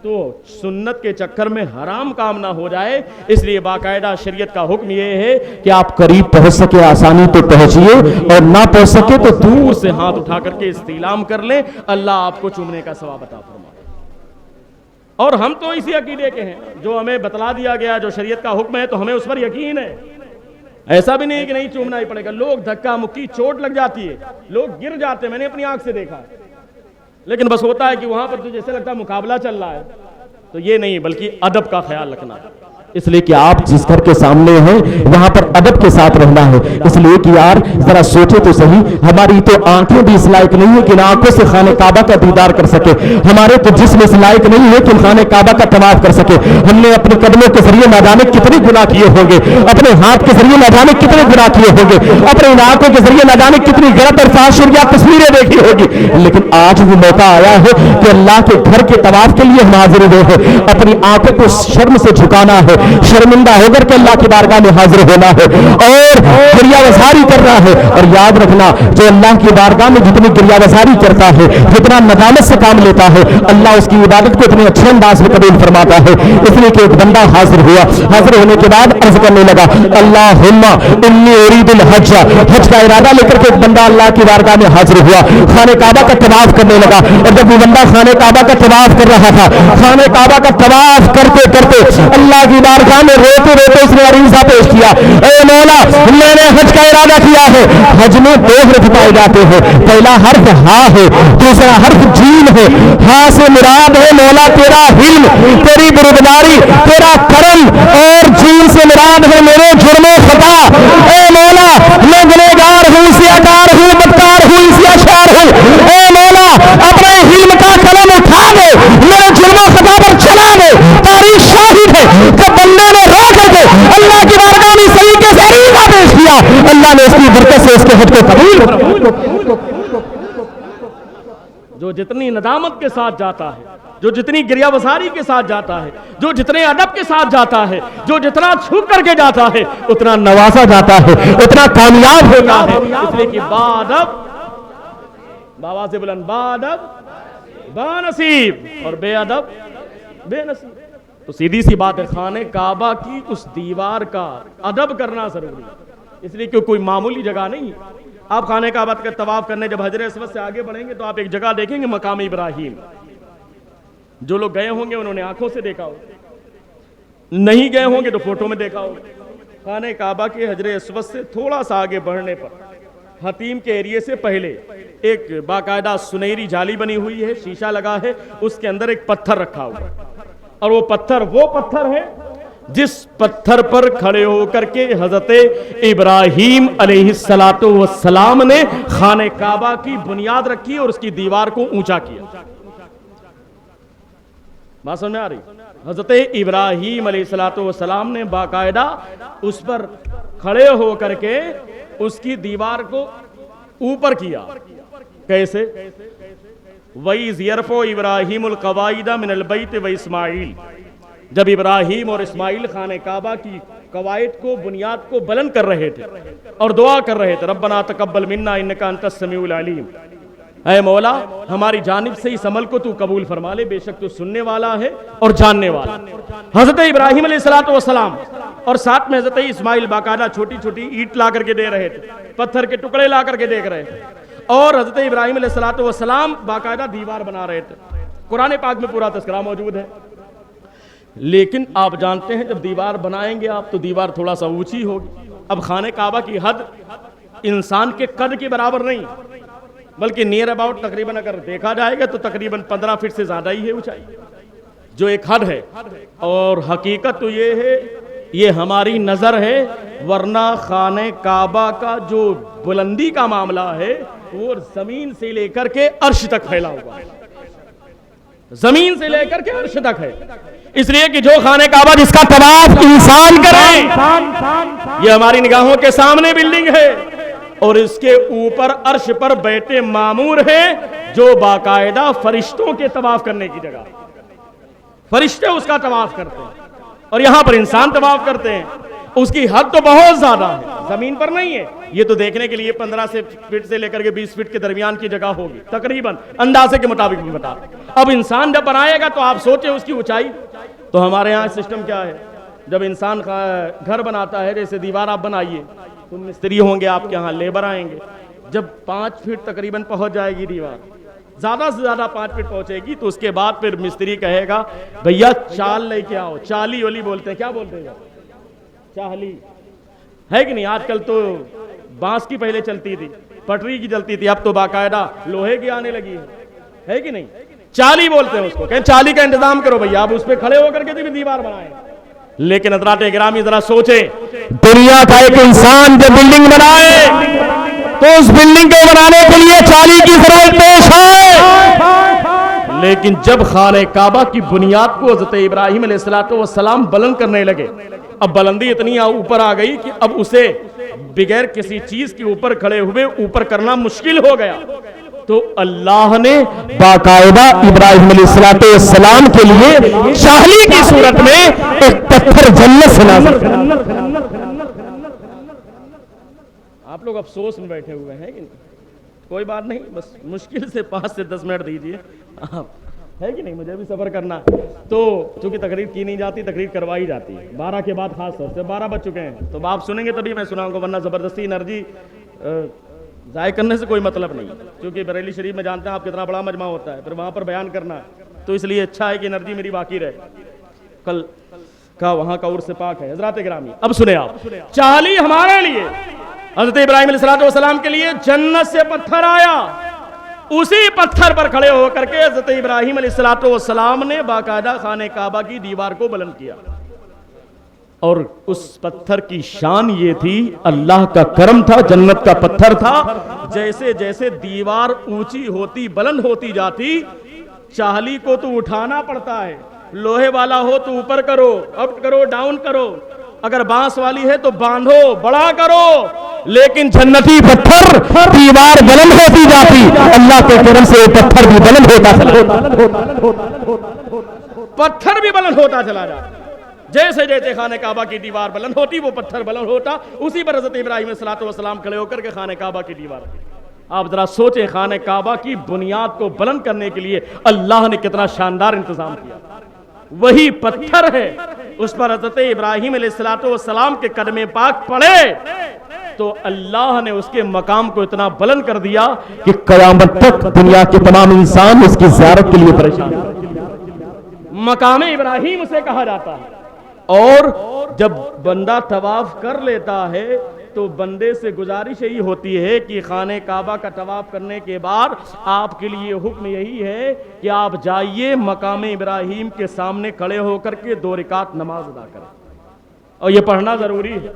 تو سنت کے چکر میں حرام کام نہ ہو جائے، اس لیے باقاعدہ شریعت کا حکم یہ ہے کہ آپ قریب پہنچ سکے آسانی تو پہنچیے اور نہ پہنچ سکے تو دور سے ہاتھ اٹھا کر کے استعلام کر لیں، اللہ آپ کو چومنے کا ثواب عطا فرمائے۔ اور ہم تو اسی عقیدے کے ہیں جو ہمیں بتلا دیا گیا، جو شریعت کا حکم ہے تو ہمیں اس پر یقین ہے، ایسا بھی نہیں کہ نہیں چومنا ہی پڑے گا، لوگ دھکا مکی چوٹ لگ جاتی ہے، لوگ گر جاتے ہیں، میں نے اپنی آنکھ سے دیکھا، لیکن بس ہوتا ہے کہ وہاں پر تو جیسے لگتا ہے مقابلہ چل رہا ہے، تو یہ نہیں بلکہ ادب کا خیال رکھنا، اس لیے کہ آپ جس گھر کے سامنے ہیں وہاں پر ادب کے ساتھ رہنا ہے، اس لیے کہ یار ذرا سوچے تو صحیح، ہماری تو آنکھیں بھی اس لائق نہیں ہے کہ ان آنکھوں سے خانہ کعبہ کا دیدار کر سکے، ہمارے تو جسم اس لائق نہیں ہے کہ خانہ کعبہ کا طواف کر سکے، ہم نے اپنے قدموں کے ذریعے نہ جانے کتنے گناہ کیے ہوں گے، اپنے ہاتھ کے ذریعے نہ جانے کتنے گناہ کیے ہوں گے، اپنے ان آنکھوں کے ذریعے نہ جانے کتنی غلط اور فحش تصویریں دیکھی ہوگی، لیکن آج وہ موقع آیا ہے کہ اللہ کے گھر کے طواف کے لیے ہم حاضر ہوئے ہیں، اپنی آنکھوں کو شرم سے جھکانا ہے، شرمندہ ہو کر کے اللہ کی بارگاہ میں حاضر ہونا ہے اور گریہ وزاری کرنا ہے، اور یاد رکھنا جو اللہ کی بارگاہ میں جتنی گریہ وزاری کرتا ہے، جتنا ندامت سے کام لیتا ہے، اللہ اس کی عبادت کو اتنے اچھے انداز میں قبول فرماتا ہے، اس لیے کہ ایک بندہ حاضر ہوا، حاضر ہونے کے بعد عرض کرنے لگا اللہم انی ارید الحج، حج کا ارادہ لے کر کے ایک بندہ اللہ کی بارگاہ میں حاضر ہوا، خانہ کعبہ کا طواف کرنے لگا، اور جب وہ بندہ خانہ کعبہ کا طواف کر رہا تھا، خانہ کعبہ کا طواف کرتے کرتے اللہ کی بارگاہ میں روتے روتے اس نے عریضہ پیش کیا، اے مولا میں نے حج کا ارادہ کیا ہے، حج میں 2 حرف پائے جاتے ہیں، پہلا حرف ہا ہے، دوسرا حرف جیم ہے، ہا سے مراد ہے مولا تیرا علم، تیری بردباری، تیرا کرم، اور جیم سے مراد ہے میرے جرم و خطا، اے مولا میں گنہگار ہوں، سیاکار ہوں، بدکار ہوں، سیاشار ہوں، اے مولا اپنے علم کا قلم اٹھا دے، میرے جرم و خطا پر چلا دے، تاریخ شاہد ہے جب بندے نے رو کر کے اللہ کی بارگاہ میں سلیقے سے عریضہ پیش کیا، اللہ نے اس کی برکت سے اس کے حج کو قبول، جو جتنی ندامت کے ساتھ جاتا ہے، جو جتنی گریہ وزاری کے ساتھ جاتا ہے، جو جتنے ادب کے ساتھ جاتا ہے، جو جتنا چھپ کر کے جاتا ہے، اتنا نوازا جاتا ہے، اتنا کامیاب ہوتا ہے، اس لیے کہ بادب بابا سے بلند بادب با نصیب اور بے ادب بے نصیب، تو سیدھی سی بات ہے خانہ کعبہ کی اس دیوار کا ادب کرنا ضروری ہے، اس لیے کہ کوئی معمولی جگہ نہیں ہے، آپ خانہ کعبہ کا طواف کرنے جب حجر اسود سے آگے بڑھیں گے تو آپ ایک جگہ دیکھیں گے مقام ابراہیم، جو لوگ گئے ہوں گے انہوں نے آنکھوں سے دیکھا ہوگا، نہیں گئے ہوں گے تو فوٹو میں دیکھا ہوگا، خانہ کعبہ کے حجر اسود سے تھوڑا سا آگے بڑھنے پر حتیم کے ایریے سے پہلے ایک باقاعدہ سنہری جالی بنی ہوئی ہے، شیشہ لگا ہے، اس کے اندر ایک پتھر رکھا ہوا ہے، اور وہ پتھر ہے جس پتھر پر کھڑے ہو کر کے حضرت ابراہیم علیہ السلام نے خانہ کعبہ کی بنیاد رکھی اور اس کی دیوار کو اونچا کیا، بات سمجھ میں آ رہی؟ حضرت ابراہیم علیہ السلام نے باقاعدہ اس پر کھڑے ہو کر کے اس کی دیوار کو اوپر کیا، کیسے؟ وَإِذْ يَرْفَعُ إِبْرَاهِيمُ الْقَوَاعِدَ مِنَ الْبَيْتِ وَإِسْمَاعِيلُ، جب ابراہیم اور اسماعیل خانہ کعبہ کی قواعد کو بنیاد کو بلند کر رہے تھے اور دعا کر رہے تھے ربنا تقبل منا انک انت السمیع العلیم، اے مولا ہماری جانب سے اس عمل کو تو قبول فرما لے، بے شک تو سننے والا ہے اور جاننے والا۔ حضرت ابراہیم علیہ السلام اور ساتھ میں حضرت اسماعیل باقاعدہ چھوٹی چھوٹی اینٹ لا کر کے دے رہے تھے، پتھر کے ٹکڑے لا کر کے دیکھ رہے تھے، اور حضرت ابراہیم علیہ السلام باقاعدہ دیوار بنا رہے تھے، قرآن پاک میں پورا تذکرہ موجود ہے لیکن آپ جانتے ہیں جب دیوار بنائیں گے آپ تو دیوار تھوڑا سا اونچی ہوگی. اب خانہ کعبہ کی حد انسان کے قد کے برابر نہیں بلکہ نیئر اباؤٹ تقریباً اگر دیکھا جائے گا تو تقریباً 15 فٹ سے زیادہ ہی ہے اونچائی, جو ایک حد ہے. اور حقیقت تو یہ ہے, یہ ہماری نظر ہے, ورنہ خانہ کعبہ کا جو بلندی کا معاملہ ہے وہ زمین سے لے کر کے عرش تک پھیلا ہوا ہے, زمین سے لے کر کے عرش تک ہے. اس لیے کہ جو خانہ کعبہ جس کا طواف انسان کرے, یہ ہماری نگاہوں کے سامنے بلڈنگ ہے, اور اس کے اوپر عرش پر بیٹے معمور ہیں جو باقاعدہ فرشتوں کے طواف کرنے کی جگہ, فرشتے اس کا طواف کرتے ہیں اور یہاں پر انسان طواف کرتے ہیں. اس کی حد تو بہت زیادہ ہے, زمین پر نہیں ہے. یہ تو دیکھنے کے لیے 15 فٹ سے لے کر کے 20 فٹ کے درمیان کی جگہ ہوگی تقریباً, اندازے کے مطابق بھی بتا. اب انسان جب بنائے گا تو آپ سوچیں اس کی اونچائی. تو ہمارے یہاں سسٹم کیا ہے, جب انسان گھر بناتا ہے, جیسے دیوار آپ بنائیے تو مستری ہوں گے آپ کے یہاں, لیبر آئیں گے. جب 5 فٹ تقریباً پہنچ جائے گی دیوار, زیادہ سے زیادہ 5 فٹ پہنچے گی, تو اس کے بعد پھر مستری کہے گا بھیا چال لے کے آؤ. چالی ولی بولتے ہیں, کیا بولتے ہیں, چالی ہے کہ نہیں. آج کل تو بانس کی پہلے چلتی تھی, پٹری کی چلتی تھی, اب تو باقاعدہ لوہے کی آنے لگی ہے کہ نہیں. چالی بولتے ہیں اس کو, کہیں چالی کا انتظام کرو بھیا, آپ اس پہ کھڑے ہو کر کے بھی دیوار بنائیں. لیکن حضرات گرامی ذرا سوچیں, دنیا کا ایک انسان جب بلڈنگ بنائے تو اس بلڈنگ کو بنانے کے لیے چالی کی ضرورت پیش ہے. لیکن جب خانہ کعبہ کی بنیاد کو حضرت ابراہیم علیہ السلام بلند کرنے لگے, اب بلندی اتنی اوپر آ گئی کہ اب اسے بغیر کسی چیز کے اوپر کھڑے ہوئے اوپر کرنا مشکل ہو گیا. تو اللہ نے باقاعدہ ابراہیم علیہ السلام کے لیے شاہلی کی صورت میں ایک پتھر جنت سے نازل کیا. آپ لوگ افسوس میں بیٹھے ہوئے ہیں کہ کوئی بات نہیں, بس مشکل سے 5 سے 10 منٹ دیجئے, ہے کہ نہیں, مجھے بھی سفر کرنا ہے. تو چونکہ تقریر کی نہیں جاتی, تقریر کروائی جاتی ہے 12 کے بعد, خاص طور سے 12 بج چکے ہیں, تو آپ سنیں گے تبھی میں سناؤں گا, ورنہ زبردستی انرجی ضائع کرنے سے کوئی مطلب نہیں. کیونکہ بریلی شریف میں جانتے ہیں آپ کتنا بڑا مجمع ہوتا ہے, پھر وہاں پر بیان کرنا ہے, تو اس لیے اچھا ہے کہ انرجی میری باقی رہے. کل کا وہاں کا عرس پاک ہے. حضرات گرامی اب سنیں آپ, چالی ہمارے لیے حضرت ابراہیم علیہ السلام کے لیے جنت سے پتھر آیا, اسی پتھر پر کھڑے ہو کر کے حضرت ابراہیم علیہ السلام نے باقاعدہ خانہ کعبہ کی دیوار کو بلند کیا. اور اس پتھر کی شان یہ تھی, اللہ کا کرم تھا, جنت کا پتھر تھا. جیسے جیسے دیوار اونچی ہوتی بلند ہوتی جاتی, چالی کو تو اٹھانا پڑتا ہے, لوہے والا ہو تو اوپر کرو, اپ کرو, ڈاؤن کرو, اگر بانس والی ہے تو باندھو, بڑا کرو. لیکن جنتی پتھر دیوار بلند ہوتی جاتی, اللہ کے کرم سے پتھر بھی بلند ہوتا چلا, پتھر بھی بلند ہوتا چلا جاتا. جیسے جیسے خانہ کعبہ کی دیوار بلند ہوتی وہ پتھر بلند ہوتا. اسی پر حضرت ابراہیم علیہ السلام کھڑے ہو کر کے خانہ کعبہ کی دیوار. آپ ذرا سوچیں, خانہ کعبہ کی بنیاد کو بلند کرنے کے لیے اللہ نے کتنا شاندار انتظام کیا. وہی پتھر ہے, اس پر حضرت ابراہیم علیہ السلام کے قدم پاک پڑے تو اللہ نے اس کے مقام کو اتنا بلند کر دیا کہ قیامت تک دنیا کے تمام انسان اس کی زیارت کے لیے پریشان. مقام ابراہیم اسے کہا جاتا ہے. اور جب بندہ طواف کر لیتا ہے تو بندے سے گزارش یہی ہوتی ہے کہ خانہ کعبہ کا طواف کرنے کے بعد آپ کے لیے حکم یہی ہے کہ آپ جائیے مقام ابراہیم کے سامنے کھڑے ہو کر کے 2 رکعت نماز ادا کریں, اور یہ پڑھنا ضروری ہے.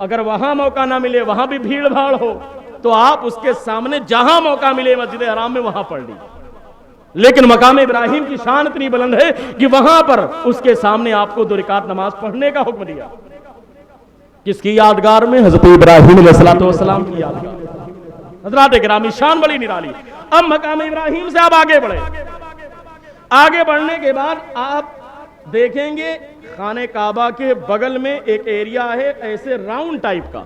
اگر وہاں موقع نہ ملے, وہاں بھی بھیڑ بھاڑ ہو, تو آپ اس کے سامنے جہاں موقع ملے مسجد حرام میں وہاں پڑھ لیجیے. لیکن مقام ابراہیم کی شان اتنی بلند ہے کہ وہاں پر اس کے سامنے آپ کو 2 رکعت نماز پڑھنے کا حکم دیا. کس کی یادگار میں؟ حضرت ابراہیم علیہ السلام کی یادگار. حضرات گرامی شان بڑی نرالی. اب مقام ابراہیم سے آپ آگے بڑھے, آگے بڑھنے کے بعد آپ دیکھیں گے خانہ کعبہ کے بغل میں ایک ایریا ہے ایسے راؤنڈ ٹائپ کا,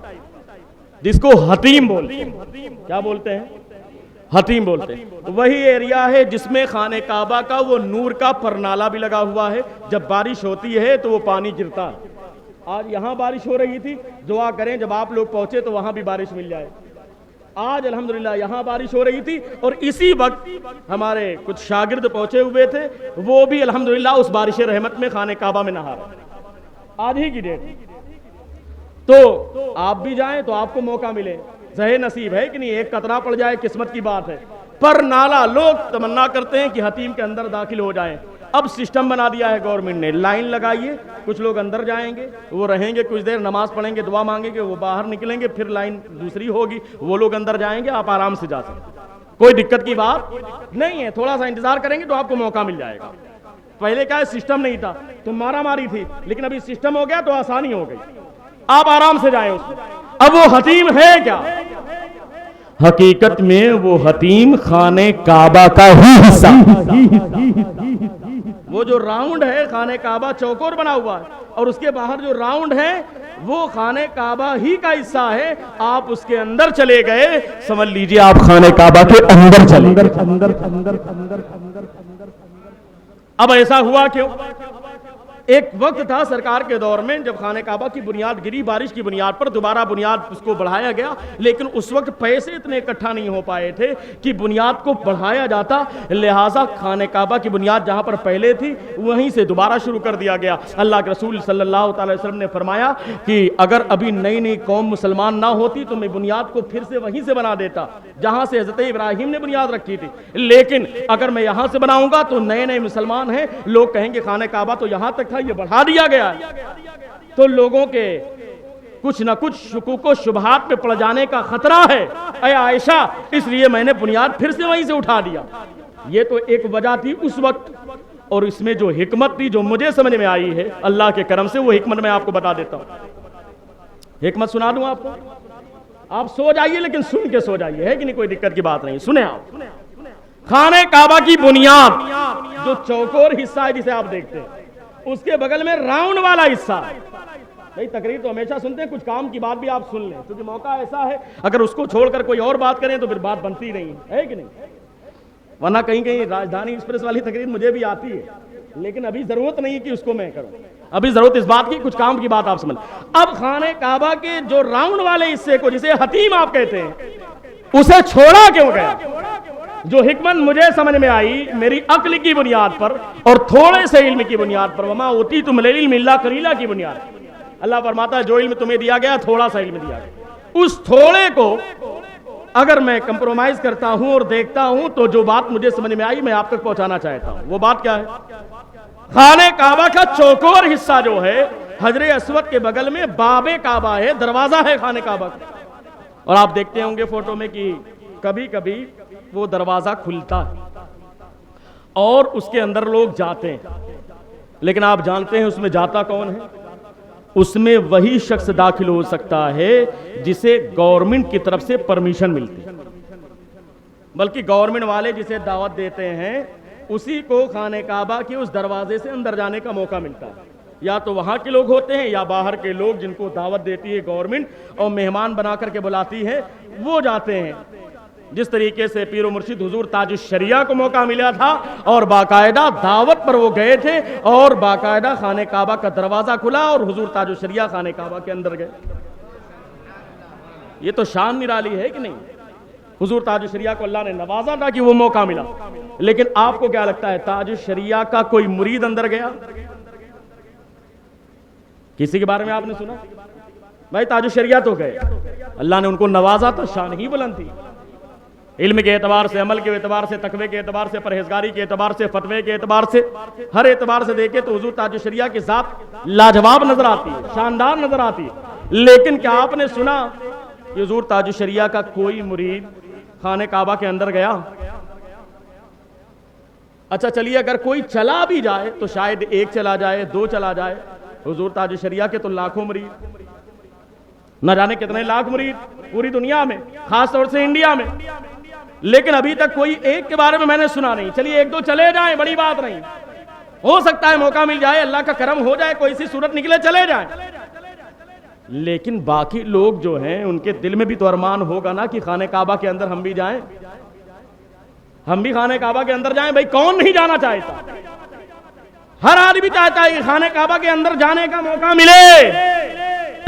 جس کو حتیم بولتے ہیں. کیا بولتے ہیں؟ حتیم بولتے ہیں. وہی ایریا ہے جس میں خانہ کعبہ کا وہ نور کا پرنالہ بھی لگا ہوا ہے. جب بارش ہوتی ہے تو وہ پانی گرتا ہے. آج یہاں بارش ہو رہی تھی, دعا کریں جب آپ لوگ پہنچے تو وہاں بھی بارش مل جائے. آج الحمدللہ یہاں بارش ہو رہی تھی اور اسی وقت ہمارے کچھ شاگرد پہنچے ہوئے تھے، وہ بھی الحمدللہ اس بارش رحمت میں خانہ کعبہ میں نہا رہے، آج ہی کی ڈیٹ۔ تو آپ بھی جائیں تو آپ کو موقع ملے، ظاہر نصیب ہے کہ نہیں، ایک قطرہ پڑ جائے قسمت کی بات ہے، پر نالا لوگ تمنا کرتے ہیں کہ حتیم کے اندر داخل ہو جائیں۔ اب سسٹم بنا دیا ہے گورنمنٹ نے، لائن لگائیے، کچھ لوگ اندر جائیں گے، وہ رہیں گے کچھ دیر، نماز پڑھیں گے، دعا مانگیں گے، وہ باہر نکلیں گے، پھر لائن دوسری ہوگی، وہ لوگ اندر جائیں گے، آپ آرام سے جا سکتے ہیں، کوئی دقت کی بات نہیں ہے۔ تھوڑا سا انتظار کریں گے تو آپ کو موقع مل جائے گا۔ پہلے کیا ہے، سسٹم نہیں تھا تو مارا ماری تھی، لیکن ابھی سسٹم ہو گیا تو آسانی ہو گئی، آپ آرام سے جائیں اس میں۔ اب وہ حتیم ہے کیا؟ حقیقت میں وہ حتیم خانہ کعبہ کا ہی حصہ، وہ جو راؤنڈ ہے خانہ کعبہ چوکور بنا ہوا ہے، اور اس کے باہر جو راؤنڈ ہے وہ خانہ کعبہ ہی کا حصہ ہے۔ آپ اس کے اندر چلے گئے، سمجھ لیجئے آپ خانہ کعبہ کے اندر چلے گئے۔ اب ایسا ہوا کیوں؟ ایک وقت تھا سرکار کے دور میں جب خانہ کعبہ کی بنیاد گری، بارش کی بنیاد پر دوبارہ بنیاد اس کو بڑھایا گیا، لیکن اس وقت پیسے اتنے اکٹھا نہیں ہو پائے تھے کہ بنیاد کو بڑھایا جاتا، لہٰذا خانہ کعبہ کی بنیاد جہاں پر پہلے تھی وہیں سے دوبارہ شروع کر دیا گیا۔ اللہ کے رسول صلی اللہ تعالی وسلم نے فرمایا کہ اگر ابھی نئی نئی قوم مسلمان نہ ہوتی تو میں بنیاد کو پھر سے وہیں سے بنا دیتا جہاں سے حضرت ابراہیم نے بنیاد رکھی تھی، لیکن اگر میں یہاں سے بناؤں گا تو نئے نئے مسلمان ہیں، لوگ کہیں گے خانہ کعبہ تو یہاں تک تھا، یہ بڑھا دیا گیا ہے، تو لوگوں کے کچھ نہ کچھ شکوک و شبہات پہ پڑ جانے کا خطرہ ہے اے عائشہ، اس لیے میں نے بنیاد پھر سے وہیں سے اٹھا دیا۔ یہ تو ایک وجہ تھی اس وقت، اور اس میں جو حکمت تھی جو مجھے سمجھ میں آئی ہے اللہ کے کرم سے، وہ حکمت میں آپ کو بتا دیتا ہوں۔ حکمت سنا دوں آپ کو، آپ سو جائیے لیکن سن کے سو جائیے، ہے کہ نہیں، کوئی دقت کی بات نہیں، سنیں آپ۔ خانہ کعبہ کی بنیاد جو چوکور حصہ ہے جسے آپ دیکھتے ہیں، اس کے بغل میں راؤنڈ والا حصہ، بھئی تقریر تو ہمیشہ سنتے ہیں، کچھ کام کی بات بھی آپ سن لیں، کیونکہ موقع ایسا ہے اگر اس کو چھوڑ کر کوئی اور بات کریں تو پھر بات بنتی نہیں ہے کہ نہیں، ورنہ کہیں کہیں راجدھانی ایکسپریس والی تقریر مجھے بھی آتی ہے، لیکن ابھی ضرورت نہیں کہ اس کو میں کروں، ابھی ضرورت اس بات کی کچھ کام کی بات آپ سمجھ۔ اب خانہ کعبہ کے جو راؤنڈ والے حصے کو جسے حتیم آپ کہتے ہیں، اسے چھوڑا کیوں گیا؟ جو حکمت مجھے سمجھ میں آئی میری عقل کی بنیاد پر اور تھوڑے سے علم کی بنیاد پر، وما اوتیتم من العلم الا قلیلا کی بنیاد پر، اللہ فرماتا ہے جو علم تمہیں دیا گیا تھوڑا سا علم دیا گیا، اس تھوڑے کو اگر میں کمپرومائز کرتا ہوں اور دیکھتا ہوں تو جو بات مجھے سمجھ میں آئی میں آپ تک پہنچانا چاہتا ہوں۔ وہ بات کیا ہے؟ خانہ کعبہ کا چوکور حصہ جو ہے حجر اسود کے بغل میں باب کعبہ ہے، دروازہ ہے خانہ کعبہ کا، اور آپ دیکھتے ہوں گے فوٹو میں کہ کبھی کبھی وہ دروازہ کھلتا ہے اور اس کے اندر لوگ جاتے ہیں، لیکن آپ جانتے ہیں اس میں جاتا کون ہے؟ اس میں وہی شخص داخل ہو سکتا ہے جسے گورنمنٹ کی طرف سے پرمیشن ملتی ہے، بلکہ گورنمنٹ والے جسے دعوت دیتے ہیں اسی کو خانہ کعبہ کے اس دروازے سے اندر جانے کا موقع ملتا ہے، یا تو وہاں کے لوگ ہوتے ہیں یا باہر کے لوگ جن کو دعوت دیتی ہے گورنمنٹ اور مہمان بنا کر کے بلاتی ہے وہ جاتے ہیں۔ جس طریقے سے پیر و مرشد حضور تاج الشریعہ کو موقع ملا تھا اور باقاعدہ دعوت پر وہ گئے تھے اور باقاعدہ خانہ کعبہ کا دروازہ کھلا اور حضور تاج الشریعہ خانہ کعبہ کے اندر گئے، یہ تو شان نرالی ہے کہ نہیں؟ حضور تاج الشریعہ کو اللہ نے نوازا تھا کہ وہ موقع ملا، لیکن آپ کو کیا لگتا ہے تاج الشریعہ کا کوئی مرید اندر گیا؟ کسی کے بارے میں آپ نے سنا؟ بھائی تاج الشریعہ تو گئے، اللہ نے ان کو نوازا تھا، شان ہی بلند تھی، علم کے اعتبار سے، عمل کے اعتبار سے، تقوی کے اعتبار سے، پرہیزگاری کے اعتبار سے، فتوے کے اعتبار سے، ہر اعتبار سے دیکھیں تو حضور تاج الشریعہ کی ذات لاجواب نظر آتی ہے، شاندار نظر آتی ہے، لیکن کیا آپ نے سنا کہ حضور تاج الشریعہ کا کوئی مرید خانہ کعبہ کے اندر گیا؟ اچھا چلیے اگر کوئی چلا بھی جائے تو شاید ایک چلا جائے، دو چلا جائے، حضور تاج الشریعہ کے تو لاکھوں مرید، نہ جانے کتنے لاکھ مرید پوری دنیا میں، خاص طور سے انڈیا میں، لیکن ابھی تک کوئی ایک کے بارے میں میں نے سنا نہیں۔ چلیے ایک دو چلے جائیں، بڑی بات نہیں، ہو سکتا ہے موقع مل جائے، اللہ کا کرم ہو جائے، کوئی سی صورت نکلے چلے جائیں، لیکن باقی لوگ جو ہیں ان کے دل میں بھی تو ارمان ہوگا نا کہ خانہ کعبہ کے اندر ہم بھی جائیں، ہم بھی خانہ کعبہ کے اندر جائیں۔ بھائی کون نہیں جانا چاہتا؟ ہر آدمی چاہتا ہے کہ خانہ کعبہ کے اندر جانے کا موقع ملے۔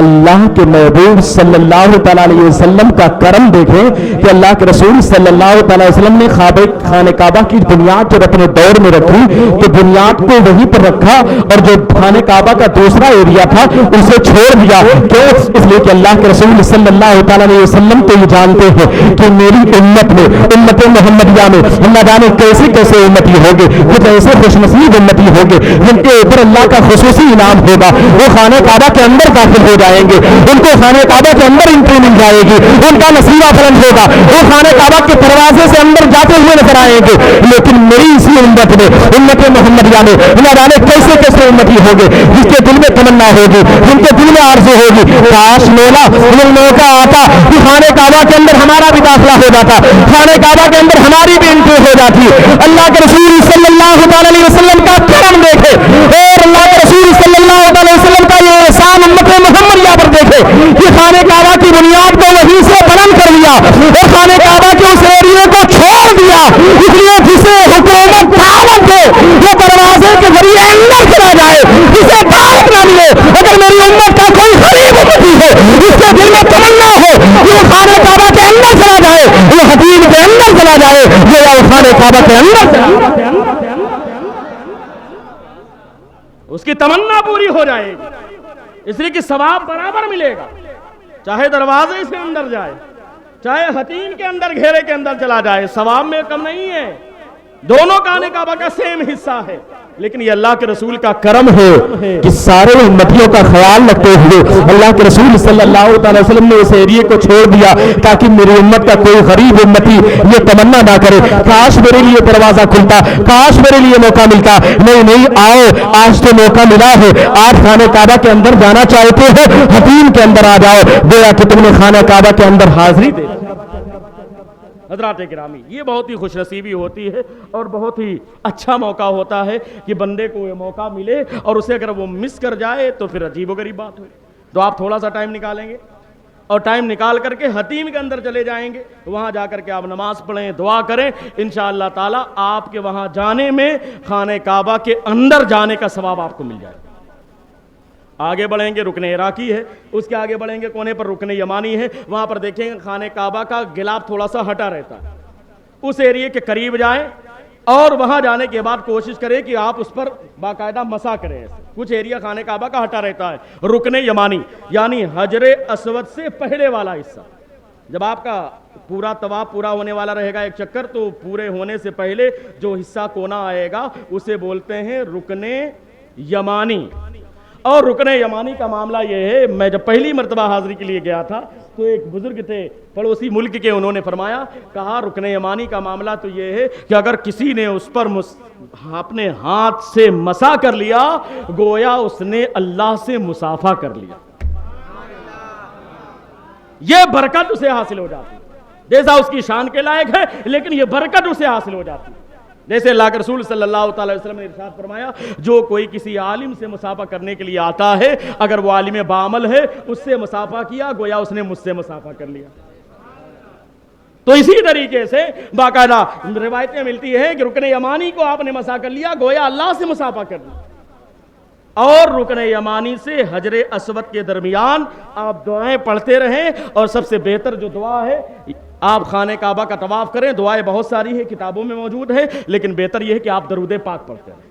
اللہ کے محبوب صلی اللہ تعالی علیہ وسلم کا کرم دیکھیں کہ اللہ کے رسول صلی اللہ تعالی علیہ وسلم نے خانہ کعبہ کی بنیاد جب اپنے دور میں رکھی تو بنیاد کو وہیں پر رکھا اور جو خانہ کعبہ کا دوسرا ایریا تھا اسے چھوڑ دیا. کیوں؟ اس لیے کہ اللہ کے رسول صلی اللہ تعالی علیہ وسلم تو یہ جانتے ہیں کہ میری امت میں, امت محمدیہ میں اللہ جانے کیسے کیسے امتی ہوگے, کچھ ایسے خوش نصیب امتی ہوگے جن کے اوپر اللہ کا خصوصی انعام ہوگا. وہ خانہ کعبہ کے اندر داخل ہو جائیں گے, ان کو خانہ کعبہ کے اندر انٹری مل جائے گی, ان کا نصیبہ بلند ہوگا, وہ خانہ کعبہ کے دروازے سے اندر جاتے ہوئے نظر آئیں گے. لیکن میری اسی امت میں, امت محمدیہ میں اللہ جانے کیسے کیسے امتی ہوگے جس کے دل میں تمنا ہوگی, جن کے دل میں آرزو ہوگی کاش مولا یہ موقع آتا کہ خانہ کعبہ کے اندر ہمارا بھی داخلہ ہو جاتا, خانہ کعبہ کے اندر ہماری بھی انٹری ہو جاتی. اللہ کے رسول صلی اللہ علیہ وسلم کا کرم دیکھے اور اللہ کے رسول صلی اللہ علیہ وسلم کا یہ احسان امت محمدیہ پر دیکھے کہ خانہ کعبہ کی بنیاد کو وہیں سے بلند کر دیا اور خانہ کعبہ کے اس ایریے کو چھوڑ دیا. اس لیے جسے حکومت دعوت دے وہ دروازے کے ذریعے اندر چلا جائے, جسے دعوت نہ ملے, اگر میری امت کا کوئی غریب امتی ہے اس کے دل میں تمنا ہو کہ وہ خانہ کعبہ کے اندر چلا جائے, وہ حدید کے اندر چلا جائے, وہ خانہ کعبہ کے اندر چلا جائے, اس کی تمنا پوری ہو جائے گی. اس لیے کہ ثواب برابر ملے گا, چاہے دروازے سے اندر جائے, چاہے حتیم کے اندر گھیرے کے اندر چلا جائے, ثواب میں کم نہیں ہے. دونوں خانہ کعبہ کا سیم حصہ ہے. لیکن یہ اللہ کے رسول کا کرم ہے کہ سارے امتیوں کا خیال رکھتے ہوئے اللہ کے رسول صلی اللہ تعالی وسلم نے اس ایریے کو چھوڑ دیا تاکہ میری امت کا کوئی غریب امتی یہ تمنا نہ کرے کاش میرے لیے دروازہ کھلتا, کاش میرے لیے موقع ملتا. نہیں, آؤ, آج تو موقع ملا ہے. آج خانہ کعبہ کے اندر جانا چاہتے ہو, حتیم کے اندر آ جاؤ, گویا کہ تم نے خانہ کعبہ کے اندر حاضری دے. حضرات گرامی, یہ بہت ہی خوش نصیبی ہوتی ہے اور بہت ہی اچھا موقع ہوتا ہے کہ بندے کو یہ موقع ملے, اور اسے اگر وہ مس کر جائے تو پھر عجیب و غریب بات ہوئی. تو آپ تھوڑا سا ٹائم نکالیں گے اور ٹائم نکال کر کے حتیم کے اندر چلے جائیں گے, وہاں جا کر کے آپ نماز پڑھیں, دعا کریں, انشاءاللہ تعالی آپ کے وہاں جانے میں خانہ کعبہ کے اندر جانے کا ثواب آپ کو مل جائے. آگے بڑھیں گے, رکن عراقی ہے, اس کے آگے بڑھیں گے کونے پر رکن یمانی ہے, وہاں پر دیکھیں گے خانہ کعبہ کا غلاف تھوڑا سا ہٹا رہتا ہے. اس ایریے کے قریب جائیں اور وہاں جانے کے بعد کوشش کریں کہ آپ اس پر باقاعدہ مسا کریں. کچھ ایریا خانہ کعبہ کا ہٹا رہتا ہے, رکن یمانی یعنی حجر اسود سے پہلے والا حصہ. جب آپ کا پورا طواف پورا ہونے والا رہے گا ایک چکر, تو پورے ہونے سے پہلے جو حصہ کونا آئے گا اسے بولتے ہیں رکن یمانی. اور رکن یمانی کا معاملہ یہ ہے, میں جب پہلی مرتبہ حاضری کے لیے گیا تھا تو ایک بزرگ تھے پڑوسی ملک کے, انہوں نے فرمایا, کہا رکن یمانی کا معاملہ تو یہ ہے کہ اگر کسی نے اس پر اپنے ہاتھ سے مسا کر لیا گویا اس نے اللہ سے مصافحہ کر لیا. یہ برکت اسے حاصل ہو جاتی, جیسا اس کی شان کے لائق ہے, لیکن یہ برکت اسے حاصل ہو جاتی. جیسے اللہ کے رسول صلی اللہ تعالی وسلم نے ارشاد فرمایا, جو کوئی کسی عالم سے مصافحہ کرنے کے لیے آتا ہے, اگر وہ عالم بعمل ہے, اس سے مصافحہ کیا گویا اس نے مجھ سے مصافحہ کر لیا. تو اسی طریقے سے باقاعدہ روایتیں ملتی ہیں کہ رکن یمانی کو آپ نے مسا کر لیا گویا اللہ سے مصافحہ کر لیا. اور رکن یمانی سے حجر اسود کے درمیان آپ دعائیں پڑھتے رہیں, اور سب سے بہتر جو دعا ہے آپ خانہ کعبہ کا طواف کریں. دعائیں بہت ساری ہیں, کتابوں میں موجود ہے, لیکن بہتر یہ ہے کہ آپ درود پاک پڑھتے رہیں.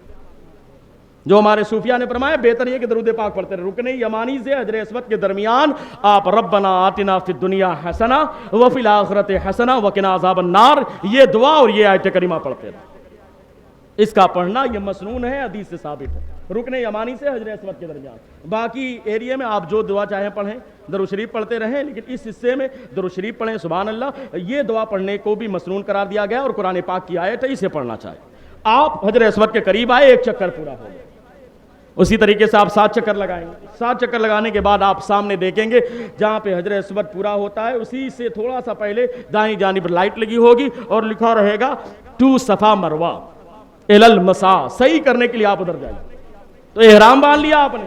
جو ہمارے صوفیاء نے فرمایا بہتر یہ کہ درود پاک پڑھتے رہیں. رکن یمانی سے حجر اسود کے درمیان آپ ربنا آتنا فی الدنیا حسنہ وفی الآخرۃ حسنہ وقنا عذاب النار, یہ دعا اور یہ آیت کریمہ پڑھتے رہیں. اس کا پڑھنا یہ مسنون ہے, حدیث سے ثابت ہے. رکن یمانی سے حجر اسود کے درمیان, باقی ایریے میں آپ جو دعا چاہیں پڑھیں, درود شریف پڑھتے رہیں, لیکن اس حصے میں درود شریف پڑھیں, سبحان اللہ. یہ دعا پڑھنے کو بھی مسنون قرار دیا گیا اور قرآن پاک کی آیت ہے, اسے پڑھنا چاہے. آپ حجر اسود کے قریب آئے, ایک چکر پورا ہو گیا. اسی طریقے سے آپ 7 چکر لگائیں گے. 7 چکر لگانے کے بعد آپ سامنے دیکھیں گے جہاں پہ حجر اسود پورا ہوتا ہے اسی سے تھوڑا سا پہلے دائیں جانب لائٹ لگی ہوگی اور لکھا رہے گا ٹو صفا مروہ الی المسا. صحیح کرنے کے لیے آپ ادھر جائیں. تو احرام باندھ لیا آپ نے,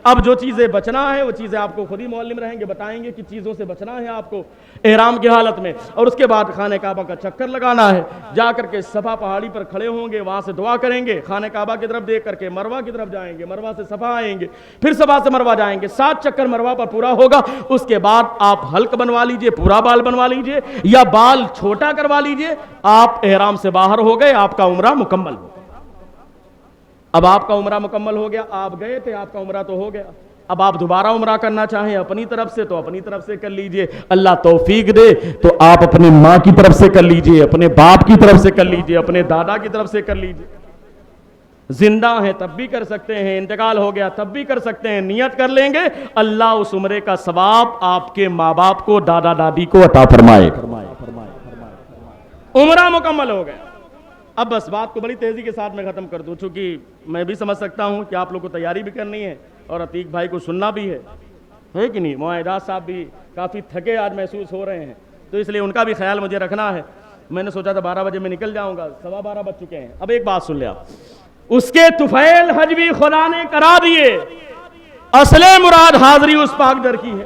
اب جو چیزیں بچنا ہے وہ چیزیں آپ کو خود ہی معلم رہیں گے، بتائیں گے کہ چیزوں سے بچنا ہے آپ کو احرام کی حالت میں. اور اس کے بعد خانہ کعبہ کا چکر لگانا ہے، جا کر کے صفا پہاڑی پر کھڑے ہوں گے، وہاں سے دعا کریں گے، خانہ کعبہ کی طرف دیکھ کر کے مروہ کی طرف جائیں گے، مروہ سے صفا آئیں گے، پھر صفا سے مروہ جائیں گے، 7 چکر مروہ پر پورا ہوگا. اس کے بعد آپ حلق بنوا لیجئے، پورا بال بنوا لیجئے یا بال چھوٹا کروا لیجئے، آپ احرام سے باہر ہو گئے، آپ کا عمرہ مکمل ہو. اب آپ کا عمرہ مکمل ہو گیا، آپ گئے تھے، آپ کا عمرہ تو ہو گیا. اب آپ دوبارہ عمرہ کرنا چاہیں اپنی طرف سے تو اپنی طرف سے کر لیجئے، اللہ توفیق دے تو آپ اپنی ماں کی طرف سے کر لیجئے، اپنے باپ کی طرف سے کر لیجئے، اپنے دادا کی طرف سے کر لیجئے. زندہ ہیں تب بھی کر سکتے ہیں، انتقال ہو گیا تب بھی کر سکتے ہیں. نیت کر لیں گے، اللہ اس عمرے کا ثواب آپ کے ماں باپ کو، دادا دادی کو عطا فرمائے. عمرہ مکمل ہو گیا. اب بس بات کو بڑی تیزی کے ساتھ میں ختم کر دوں، چونکہ میں بھی سمجھ سکتا ہوں کہ آپ لوگ کو تیاری بھی کرنی ہے اور عتیق بھائی کو سننا بھی ہے کہ نہیں. معاہدات صاحب بھی کافی تھکے آج محسوس ہو رہے ہیں، تو اس لیے ان کا بھی خیال مجھے رکھنا ہے. میں نے سوچا تھا 12 بجے میں نکل جاؤں گا، 12:15 بج چکے ہیں. اب ایک بات سن لیا، اس کے طفیل حج بھی خدا نے کرا دیے، اصل مراد حاضری اس پاک در کی ہے.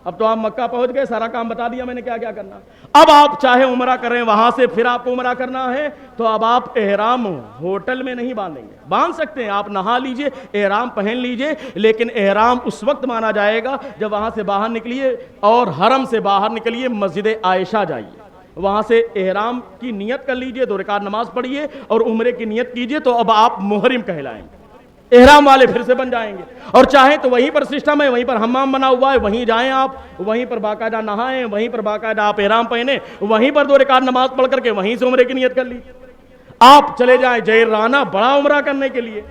اب تو آپ مکہ پہنچ گئے، سارا کام بتا دیا میں نے کیا کیا کرنا. اب آپ چاہے عمرہ کریں وہاں سے، پھر آپ کو عمرہ کرنا ہے تو اب آپ احرام ہوٹل میں نہیں باندھیں گے. باندھ سکتے ہیں، آپ نہا لیجئے، احرام پہن لیجئے، لیکن احرام اس وقت مانا جائے گا جب وہاں سے باہر نکلیے اور حرم سے باہر نکلیے، مسجد عائشہ جائیے، وہاں سے احرام کی نیت کر لیجئے، 2 رکعت نماز پڑھیے اور عمرے کی نیت کیجئے، تو اب آپ محرم کہلائیں گے، احرام والے پھر سے بن جائیں گے. اور چاہیں تو وہیں پر سسٹم ہے، وہیں پر حمام بنا ہوا ہے، وہیں جائیں آپ، وہیں پر باقاعدہ نہائیں، وہیں پر باقاعدہ آپ احرام پہنیں، وہیں پر 2 رکعت نماز پڑھ کر کے وہیں سے عمرے کی نیت کر لیجیے. آپ چلے جائیں جیرانہ بڑا عمرہ کرنے کے لیے،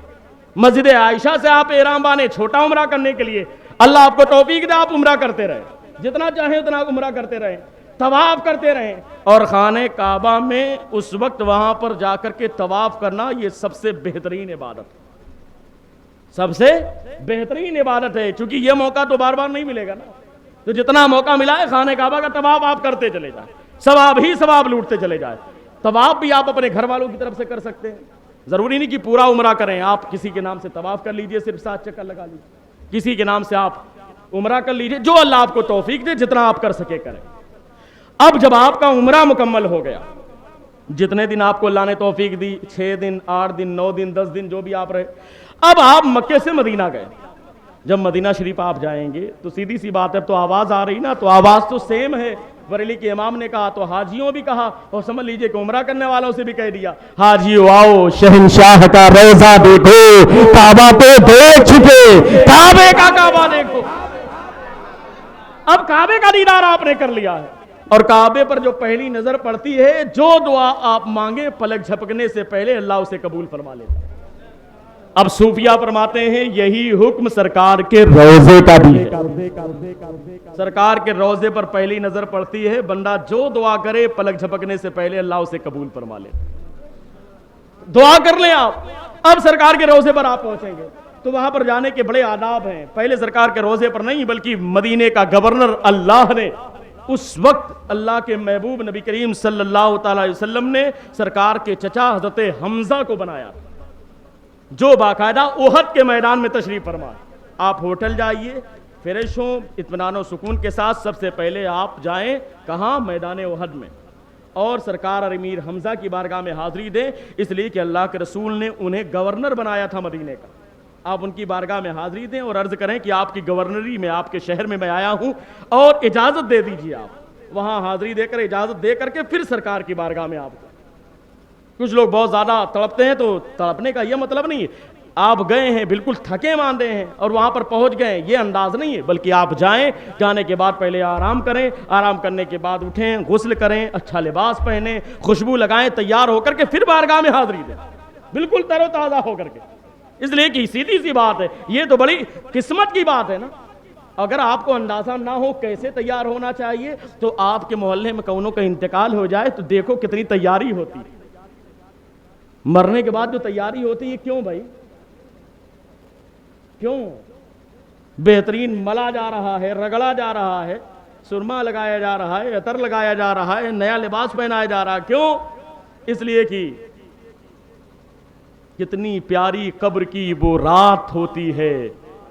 مسجد عائشہ سے آپ احرام باندھیں چھوٹا عمرہ کرنے کے لیے. اللہ آپ کو توفیق دے، آپ عمرہ کرتے رہیں، جتنا چاہیں اتنا عمرہ کرتے رہیں، طواف کرتے رہیں. اور خانہ کعبہ میں اس وقت وہاں پر جا کر کے طواف کرنا یہ سب سے بہترین عبادت ہے، سب سے بہترین عبادت ہے، چونکہ یہ موقع تو بار بار نہیں ملے گا نا. تو جتنا موقع ملا ہے خانہ کعبہ کا طواف آپ کرتے چلے جائیں، ثواب ہی ثواب لوٹتے چلے جائیں. طواف بھی آپ اپنے گھر والوں کی طرف سے کر سکتے ہیں، ضروری نہیں کہ پورا عمرہ کریں. آپ کسی کے نام سے طواف کر لیجئے، صرف 7 چکر لگا لیجئے، کسی کے نام سے آپ عمرہ کر لیجئے، جو اللہ آپ کو توفیق دے، جتنا آپ کر سکے کریں. اب جب آپ کا عمرہ مکمل ہو گیا، جتنے دن آپ کو اللہ نے توفیق دی، 6 دن 8 دن 9 دن 10 دن جو بھی آپ رہے، اب آپ مکے سے مدینہ گئے. جب مدینہ شریف آپ جائیں گے تو سیدھی سی بات ہے، تو آواز آ رہی نا، تو آواز تو سیم ہے. بریلی کے امام نے کہا تو حاجیوں بھی کہا، اور سمجھ لیجئے کہ عمرہ کرنے والوں سے بھی کہہ دیا، حاجیو آؤ شہنشاہ کا روزہ دیکھو، کعبہ تو دیکھ چکے، کعبے کا کعبہ دیکھو. اب کعبے کا دیدار آپ نے کر لیا ہے، اور کعبے پر جو پہلی نظر پڑتی ہے، جو دعا آپ مانگے پلک جھپکنے سے پہلے اللہ اسے قبول فرما لیتا ہے. اب صوفیہ فرماتے ہیں یہی حکم سرکار کے روزے کا بھی ہے. سرکار کے روزے پر پہلی نظر پڑتی ہے، بندہ جو دعا کرے پلک جھپکنے سے پہلے اللہ اسے قبول فرما لیتا ہے. دعا کر لیں آپ. اب سرکار کے روزے پر آپ پہنچیں گے تو وہاں پر جانے کے بڑے آداب ہیں. پہلے سرکار کے روزے پر نہیں بلکہ مدینے کا گورنر اللہ نے، اس وقت اللہ کے محبوب نبی کریم صلی اللہ تعالی علیہ وسلم نے سرکار کے چچا حضرت حمزہ کو بنایا، جو باقاعدہ احد کے میدان میں تشریف فرما. آپ ہوٹل جائیے، فریش ہوں، اطمینان و سکون کے ساتھ. سب سے پہلے آپ جائیں کہاں؟ میدان احد میں، اور سرکار اور امیر حمزہ کی بارگاہ میں حاضری دیں، اس لیے کہ اللہ کے رسول نے انہیں گورنر بنایا تھا مدینے کا. آپ ان کی بارگاہ میں حاضری دیں اور عرض کریں کہ آپ کی گورنری میں، آپ کے شہر میں آیا ہوں اور اجازت دے دیجیے. آپ وہاں حاضری دے کر اجازت دے کر کے پھر سرکار کی بارگاہ میں آپ کو. کچھ لوگ بہت زیادہ تڑپتے ہیں، تو تڑپنے کا یہ مطلب نہیں ہے آپ گئے ہیں بالکل تھکے ماندے ہیں اور وہاں پر پہنچ گئے، یہ انداز نہیں ہے. بلکہ آپ جائیں، جانے کے بعد پہلے آرام کریں، آرام کرنے کے بعد اٹھیں، غسل کریں، اچھا لباس پہنیں، خوشبو لگائیں، تیار ہو کر کے پھر بارگاہ میں حاضری دیں، بالکل تر و تازہ ہو کر کے. اس لیے کہ سیدھی سی بات ہے، یہ تو بڑی قسمت کی بات ہے نا. اگر آپ کو اندازہ نہ ہو کیسے تیار ہونا چاہیے، تو آپ کے محلے میں کونوں کا انتقال ہو جائے تو دیکھو کتنی تیاری ہوتی ہے. مرنے کے بعد جو تیاری ہوتی ہے، کیوں بھائی؟ کیوں؟ بہترین ملا جا رہا ہے، رگڑا جا رہا ہے، سرما لگایا جا رہا ہے، عطر لگایا جا رہا ہے، نیا لباس پہنایا جا رہا ہے. کیوں؟ اس لیے کہ کتنی پیاری قبر کی وہ رات ہوتی ہے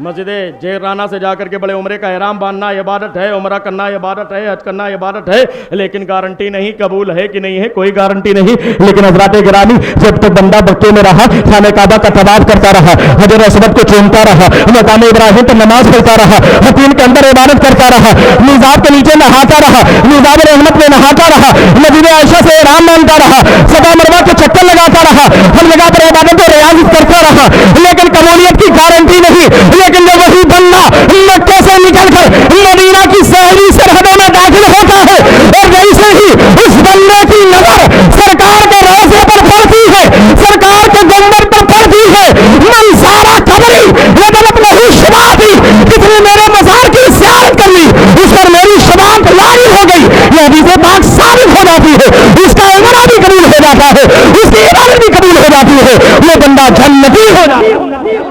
مسجد جیرانا سے جا کر کے بڑے عمرے کا احرام باندھنا عبادت ہے, عمرہ کرنا عبادت ہے, حج کرنا عبادت ہے, لیکن گارنٹی نہیں قبول ہے کہ نہیں ہے, کوئی گارنٹی نہیں. لیکن حضرات گرامی جب تو بندہ مکے میں رہا, خانہ کعبہ کا طواف کرتا رہا, حجر اسود کو چومتا رہا, مقام ابراہیم پر نماز پڑھتا رہا, حتیم کے اندر عبادت کرتا رہا, میزاب کے نیچے نہاتا رہا, میزاب رحمت میں نہاتا رہا, مسجد عائشہ سے احرام باندھتا رہا, صفا مروہ کے چکر لگاتا رہا, ہر جگہ پر عبادت و ریاض کرتا رہا, لیکن قبولیت کی گارنٹی نہیں. لیکن جب وہی بندہ مکے سے نکل کر مدینہ کی شہری سرحدوں میں داخل ہوتا ہے, اور جیسے ہی اس بندے کی نظر سرکار کے روضے پر پڑتی ہے, سرکار کے گنبد پر پڑتی ہے, من سارا قبری وجلت لہو شفاعتی, جس نے میرے مزار کی زیارت کر لی اس پر میری شفاعت جاری ہو گئی. یہ حدیث پاک ثابت ہو جاتی ہے, اس کا عمرہ بھی قبول ہو جاتا ہے, اس کی عبادت بھی قبول ہو جاتی ہے, وہ بندہ جنتی ہو جاتا ہے.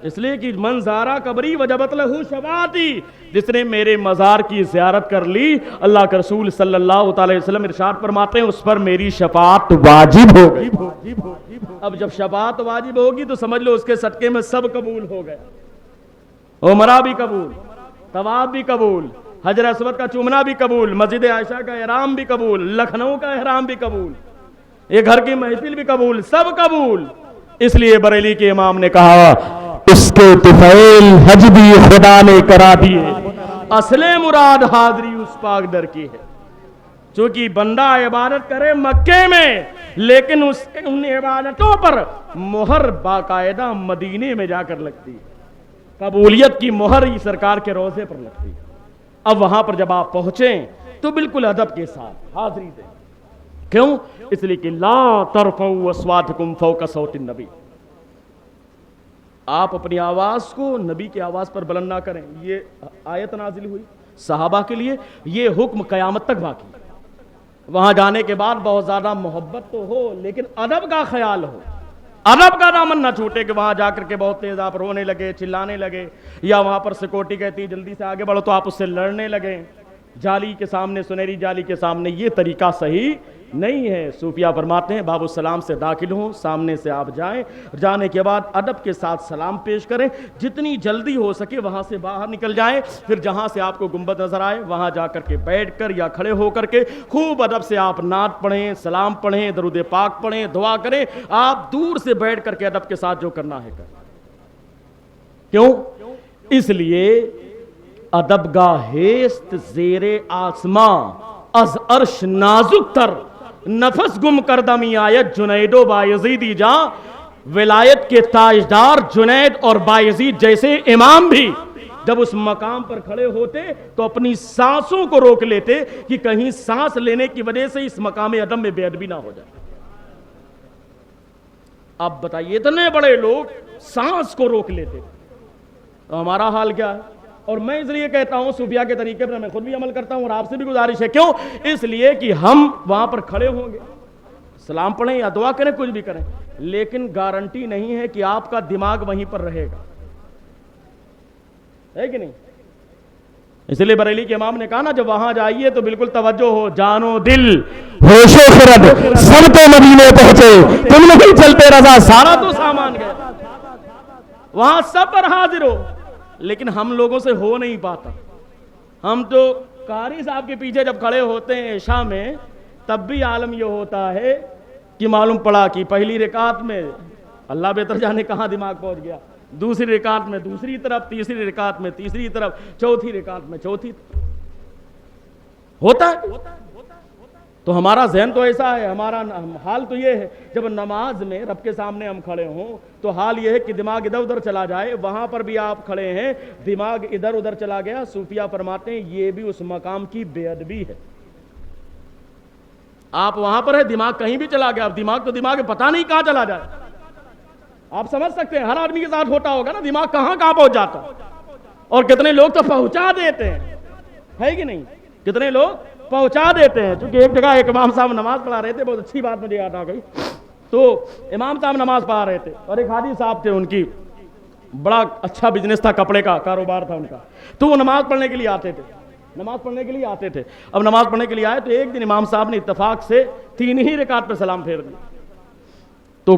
اس لیے کہ من زارا قبری وجبت لہو شفاعتی, جس نے میرے مزار کی زیارت کر لی, اللہ کے رسول صلی اللہ تعالی وسلم ارشاد فرماتے ہیں اس پر میری شفاعت واجب ہو گئی. اب جب شفاعت واجب ہوگی تو سمجھ لو اس کے صدقے میں سب قبول ہو گئے, عمرہ بھی قبول, طواف بھی قبول, حجر اسود کا چومنا بھی قبول, مسجد عائشہ کا احرام بھی قبول, لکھنؤ کا احرام بھی قبول, یہ گھر کی محفل بھی قبول, سب قبول. اس لیے بریلی کے امام نے کہا اس کے طفیل حج بھی خدا نے کرا دیے, اصل مراد حاضری اس پاک در کی ہے. چونکہ بندہ عبادت کرے مکے میں, لیکن ان عبادتوں پر مہر باقاعدہ مدینے میں جا کر لگتی ہے. قبولیت کی مہر ہی سرکار کے روضے پر لگتی ہے. اب وہاں پر جب آپ پہنچیں تو بالکل ادب کے ساتھ حاضری دیں. کیوں؟ اس لیے کہ لا ترفعوا اصواتکم فوق صوت النبی, آپ اپنی آواز کو نبی کی آواز پر بلند نہ کریں. یہ آیت نازل ہوئی صحابہ کے لیے, یہ حکم قیامت تک باقی. وہاں جانے کے بعد بہت زیادہ محبت تو ہو, لیکن ادب کا خیال ہو, ادب کا دامن نہ چھوٹے کہ وہاں جا کر کے بہت تیز آپ رونے لگے, چلانے لگے, یا وہاں پر سیکورٹی کہتی جلدی سے آگے بڑھو تو آپ اس سے لڑنے لگے جالی کے سامنے, سنہری جالی کے سامنے. یہ طریقہ صحیح نہیں ہے. صوفیہ فرماتے ہیں باب السلام سے داخل ہوں, سامنے سے آپ جائیں, جانے کے بعد ادب کے ساتھ سلام پیش کریں, جتنی جلدی ہو سکے وہاں سے باہر نکل جائیں, پھر جہاں سے آپ کو گنبد نظر آئے وہاں جا کر کے بیٹھ کر یا کھڑے ہو کر کے خوب ادب سے آپ نعت پڑھیں, سلام پڑھیں, درود پاک پڑھیں, دعا کریں. آپ دور سے بیٹھ کر کے ادب کے ساتھ جو کرنا ہے کریں. کیوں؟ اس لیے ادب گاہ ہیست زیر آسماں از عرش نازک تر, نفس گم کردمی آیت جنید و بایزیدی جاں. ولایت کے تاجدار جنید اور بایزید جیسے امام بھی جب اس مقام پر کھڑے ہوتے تو اپنی سانسوں کو روک لیتے کہ کہیں سانس لینے کی وجہ سے اس مقام ادب میں بے ادبی نہ ہو جائے. اب بتائیے اتنے بڑے لوگ سانس کو روک لیتے, تو ہمارا حال کیا ہے؟ اور میں اس لیے کہتا ہوں صوفیہ کے طریقے پر میں خود بھی عمل کرتا ہوں اور آپ سے بھی گزارش ہے. کیوں؟ اس لیے کہ ہم وہاں پر کھڑے ہوں گے, سلام پڑھیں یا دعا کریں, کچھ بھی کریں, لیکن گارنٹی نہیں ہے کہ آپ کا دماغ وہیں پر رہے گا, ہے کہ نہیں؟ اس لیے بریلی کے امام نے کہا نا جب وہاں جائیے تو بالکل توجہ ہو, جانو دل ہوش و خرد سب تو مدینے پہنچے, تم نہیں چلتے رضا سارا تو سامان گیا, وہاں سب پر حاضر ہو, لیکن ہم لوگوں سے ہو نہیں پاتا. ہم تو قاری صاحب کے پیچھے جب کھڑے ہوتے ہیں عشاء میں تب بھی عالم یہ ہوتا ہے کہ معلوم پڑا کہ پہلی رکعت میں اللہ بہتر جانے کہاں دماغ پہنچ گیا, دوسری رکعت میں دوسری طرف, تیسری رکعت میں تیسری طرف, چوتھی رکعت میں چوتھی طرف ہوتا ہے. تو ہمارا ذہن تو ایسا ہے, ہمارا حال تو یہ ہے جب نماز میں رب کے سامنے ہم کھڑے ہوں تو حال یہ ہے کہ دماغ ادھر ادھر چلا جائے. وہاں پر بھی آپ کھڑے ہیں, دماغ ادھر ادھر چلا گیا, صوفیہ فرماتے ہیں یہ بھی اس مقام کی بے ادبی ہے. آپ وہاں پر ہے, دماغ کہیں بھی چلا گیا, اب دماغ تو دماغ پتہ نہیں کہاں چلا جائے. آپ سمجھ سکتے ہیں ہر آدمی کے ساتھ ہوتا ہوگا نا, دماغ کہاں پہنچ جاتا, اور کتنے لوگ تو پہنچا دیتے ہیں, ہے کہ نہیں؟ کتنے لوگ پہنچا دیتے ہیں. چونکہ ایک جگہ ایک امام صاحب نماز پڑھا رہے تھے, بہت اچھی بات مجھے یاد آ گئی. تو امام صاحب نماز پڑھا رہے تھے اور ایک حاجی صاحب تھے, ان کی بڑا اچھا بزنس تھا, کپڑے کا کاروبار تھا ان کا. تو وہ نماز پڑھنے کے لیے آتے تھے, اب نماز پڑھنے کے لیے آئے تو ایک دن امام صاحب نے اتفاق سے 3 ہی رکعت پہ سلام پھیر دیا. تو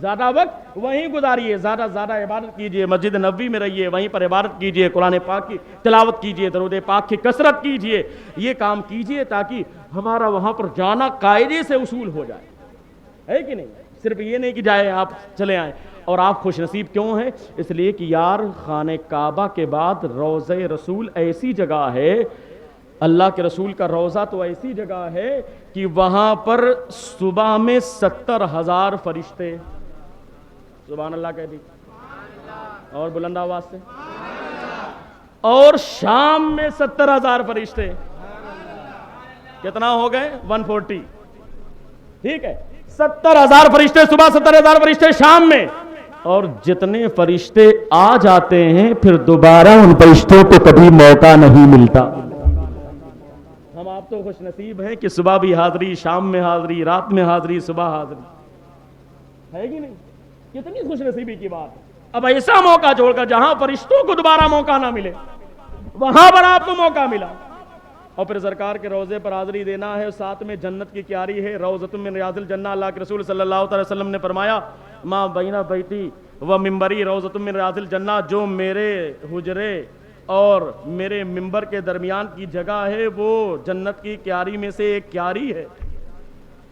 زیادہ وقت وہیں گزاریے، زیادہ زیادہ عبادت کیجئے، مسجد نبوی میں رہیے، وہیں پر عبادت کیجئے، قرآن پاک کی تلاوت کیجئے، درود پاک کی کثرت کیجئے، یہ کام کیجئے تاکہ ہمارا وہاں پر جانا قاعدے سے اصول ہو جائے، ہے کہ نہیں؟ صرف یہ نہیں کہ جائے آپ چلے آئیں۔ اور آپ خوش نصیب کیوں ہیں؟ اس لیے کہ یار خانہ کعبہ کے بعد روضہ رسول ایسی جگہ ہے، اللہ کے رسول کا روضہ تو ایسی جگہ ہے کہ وہاں پر صبح میں 70,000 فرشتے، سبحان اللہ کہہ دی اور بلند آواز سے، اور شام میں 70,000 فرشتے، کتنا ہو گئے؟ 140، ٹھیک ہے؟ 70,000 فرشتے صبح، 70,000 فرشتے شام میں، اور جتنے فرشتے آ جاتے ہیں پھر دوبارہ ان فرشتوں کو کبھی موقع نہیں ملتا۔ ہم آپ تو خوش نصیب ہیں کہ صبح بھی حاضری، شام میں حاضری، رات میں حاضری، صبح حاضری، ہے کہ نہیں؟ کتنی خوش نصیبی کی بات ہے۔ اب ایسا موقع چھوڑ کر جہاں فرشتوں کو دوبارہ موقع نہ ملے وہاں پر آپ کو موقع ملا، اور پھر سرکار کے روضے پر حاضری دینا ہے، ساتھ میں جنت کی کیاری ہے، روضۃ من ریاض الجنہ۔ اللہ کے رسول صلی اللہ علیہ وسلم نے فرمایا ما بین بیتی و منبری روضۃ من ریاض الجنہ، جو میرے حجرے اور میرے منبر کے درمیان کی جگہ ہے وہ جنت کی کیاری میں سے ایک کیاری ہے۔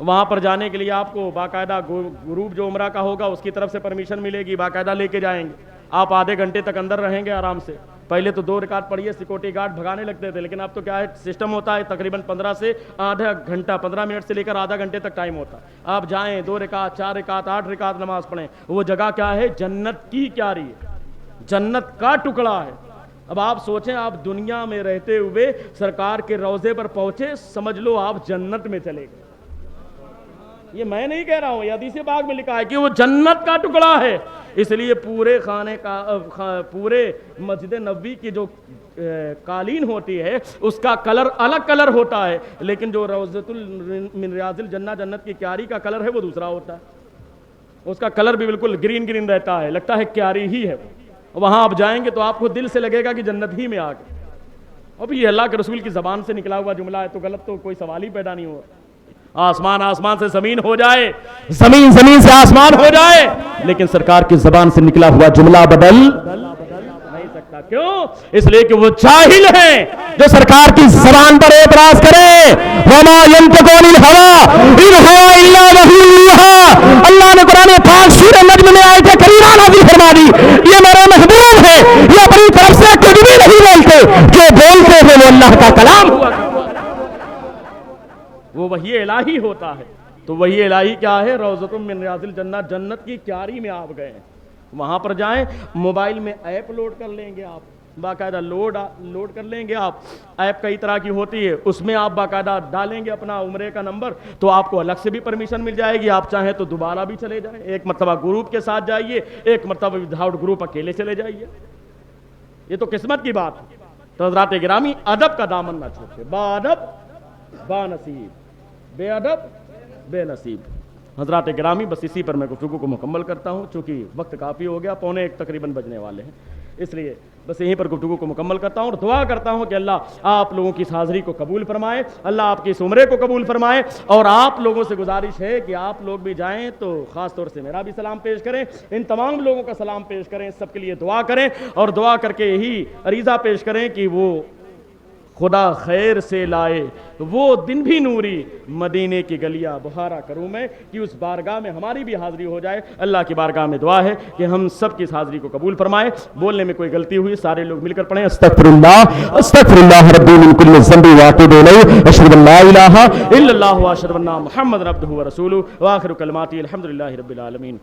وہاں پر جانے کے لیے آپ کو باقاعدہ گروپ جو عمرہ کا ہوگا اس کی طرف سے پرمیشن ملے گی، باقاعدہ لے کے جائیں گے، آپ آدھے گھنٹے تک اندر رہیں گے آرام سے۔ پہلے تو 2 رکعت پڑھیے، سیکورٹی گارڈ بھگانے لگتے تھے، لیکن اب تو کیا ہے سسٹم ہوتا ہے، تقریباً 15 سے آدھا گھنٹہ، 15 منٹ سے لے کر آدھا گھنٹے تک ٹائم ہوتا ہے۔ آپ جائیں 2 رکعت، 4 رکعت، 8 رکعت نماز پڑھیں، وہ جگہ کیا ہے؟ جنت کی کیاری ہے، جنت کا ٹکڑا ہے۔ اب آپ سوچیں، آپ دنیا میں رہتے ہوئے سرکار کے روضے پر پہنچے، سمجھ لو آپ جنت میں چلے گئے۔ یہ میں نہیں کہہ رہا ہوں، یہ حدیث پاک میں لکھا ہے کہ وہ جنت کا ٹکڑا ہے۔ اس لیے پورے پورے مسجد نبوی کی جو قالین ہوتی ہے اس کا کلر الگ کلر ہوتا ہے، لیکن جو روضۃ من ریاض الجنہ جنت کی کیاری کا کلر ہے وہ دوسرا ہوتا ہے، اس کا کلر بھی بالکل گرین گرین رہتا ہے، لگتا ہے کیاری ہی ہے۔ وہاں آپ جائیں گے تو آپ کو دل سے لگے گا کہ جنت ہی میں آ گئے۔ اب یہ اللہ کے رسول کی زبان سے نکلا ہوا جملہ ہے تو غلط تو کوئی سوال ہی پیدا نہیں ہوا۔ آسمان آسمان سے زمین ہو جائے، زمین زمین سے آسمان ہو جائے، لیکن سرکار کی زبان سے نکلا ہوا جملہ بدل نہیں سکتا۔ کیوں؟ اس لیے کہ وہ جاہل ہیں جو سرکار کی زبان پر اعتراض کرے۔ وما ينطق عن الهوى ان هو الا وحی یوحی۔ اللہ نے قرآن پاک سورہ نجم میں آیت کریمہ نازل فرما دی، یہ میرے محبوب ہے، یہ اپنی طرف سے کچھ بھی نہیں بولتے، جو بولتے ہیں وہ اللہ کا کلام ہوا، وہ وحی الہی ہوتا ہے۔ تو وحی الہی کیا ہے؟ روضۃ من ریاض الجنہ، جنت کی کیاری میں آپ گئے ہیں، وہاں پر جائیں، موبائل میں ایپ لوڈ کر لیں گے آپ، باقاعدہ لوڈ کر لیں گے آپ، ایپ کئی طرح کی ہوتی ہے، اس میں آپ باقاعدہ ڈالیں گے اپنا عمرے کا نمبر تو آپ کو الگ سے بھی پرمیشن مل جائے گی، آپ چاہیں تو دوبارہ بھی چلے جائیں، ایک مرتبہ گروپ کے ساتھ جائیے، ایک مرتبہ وداؤٹ گروپ اکیلے چلے جائیے، یہ تو قسمت کی بات ہے۔ تو حضرات گرامی، ادب کا دامن نہ چھوڑے، با ادب با نصیب، بے ادب بے نصیب۔ حضرات گرامی، بس اسی پر میں گفتگو کو مکمل کرتا ہوں، چونکہ وقت کافی ہو گیا، 12:45 تقریباً بجنے والے ہیں، اس لیے بس یہیں پر گفتگو کو مکمل کرتا ہوں اور دعا کرتا ہوں کہ اللہ آپ لوگوں کی اس حاضری کو قبول فرمائے، اللہ آپ کی اس عمرے کو قبول فرمائے، اور آپ لوگوں سے گزارش ہے کہ آپ لوگ بھی جائیں تو خاص طور سے میرا بھی سلام پیش کریں، ان تمام لوگوں کا سلام پیش کریں، سب کے لیے دعا کریں، اور دعا کر کے یہی عریضہ پیش کریں کہ وہ خدا خیر سے لائے وہ دن بھی نوری، مدینے کی گلیاں بہارا کروں میں، کہ اس بارگاہ میں ہماری بھی حاضری ہو جائے۔ اللہ کی بارگاہ میں دعا ہے کہ ہم سب کی اس حاضری کو قبول فرمائے۔ بولنے میں کوئی غلطی ہوئی سارے لوگ مل کر پڑھیں، استغفر اللہ ربی من کل ذنب واتوب الیہ، اشہد ان لا الہ الا اللہ واشہد ان محمد عبدہ ورسولہ، وآخر کلماتی الحمدللہ رب العالمین۔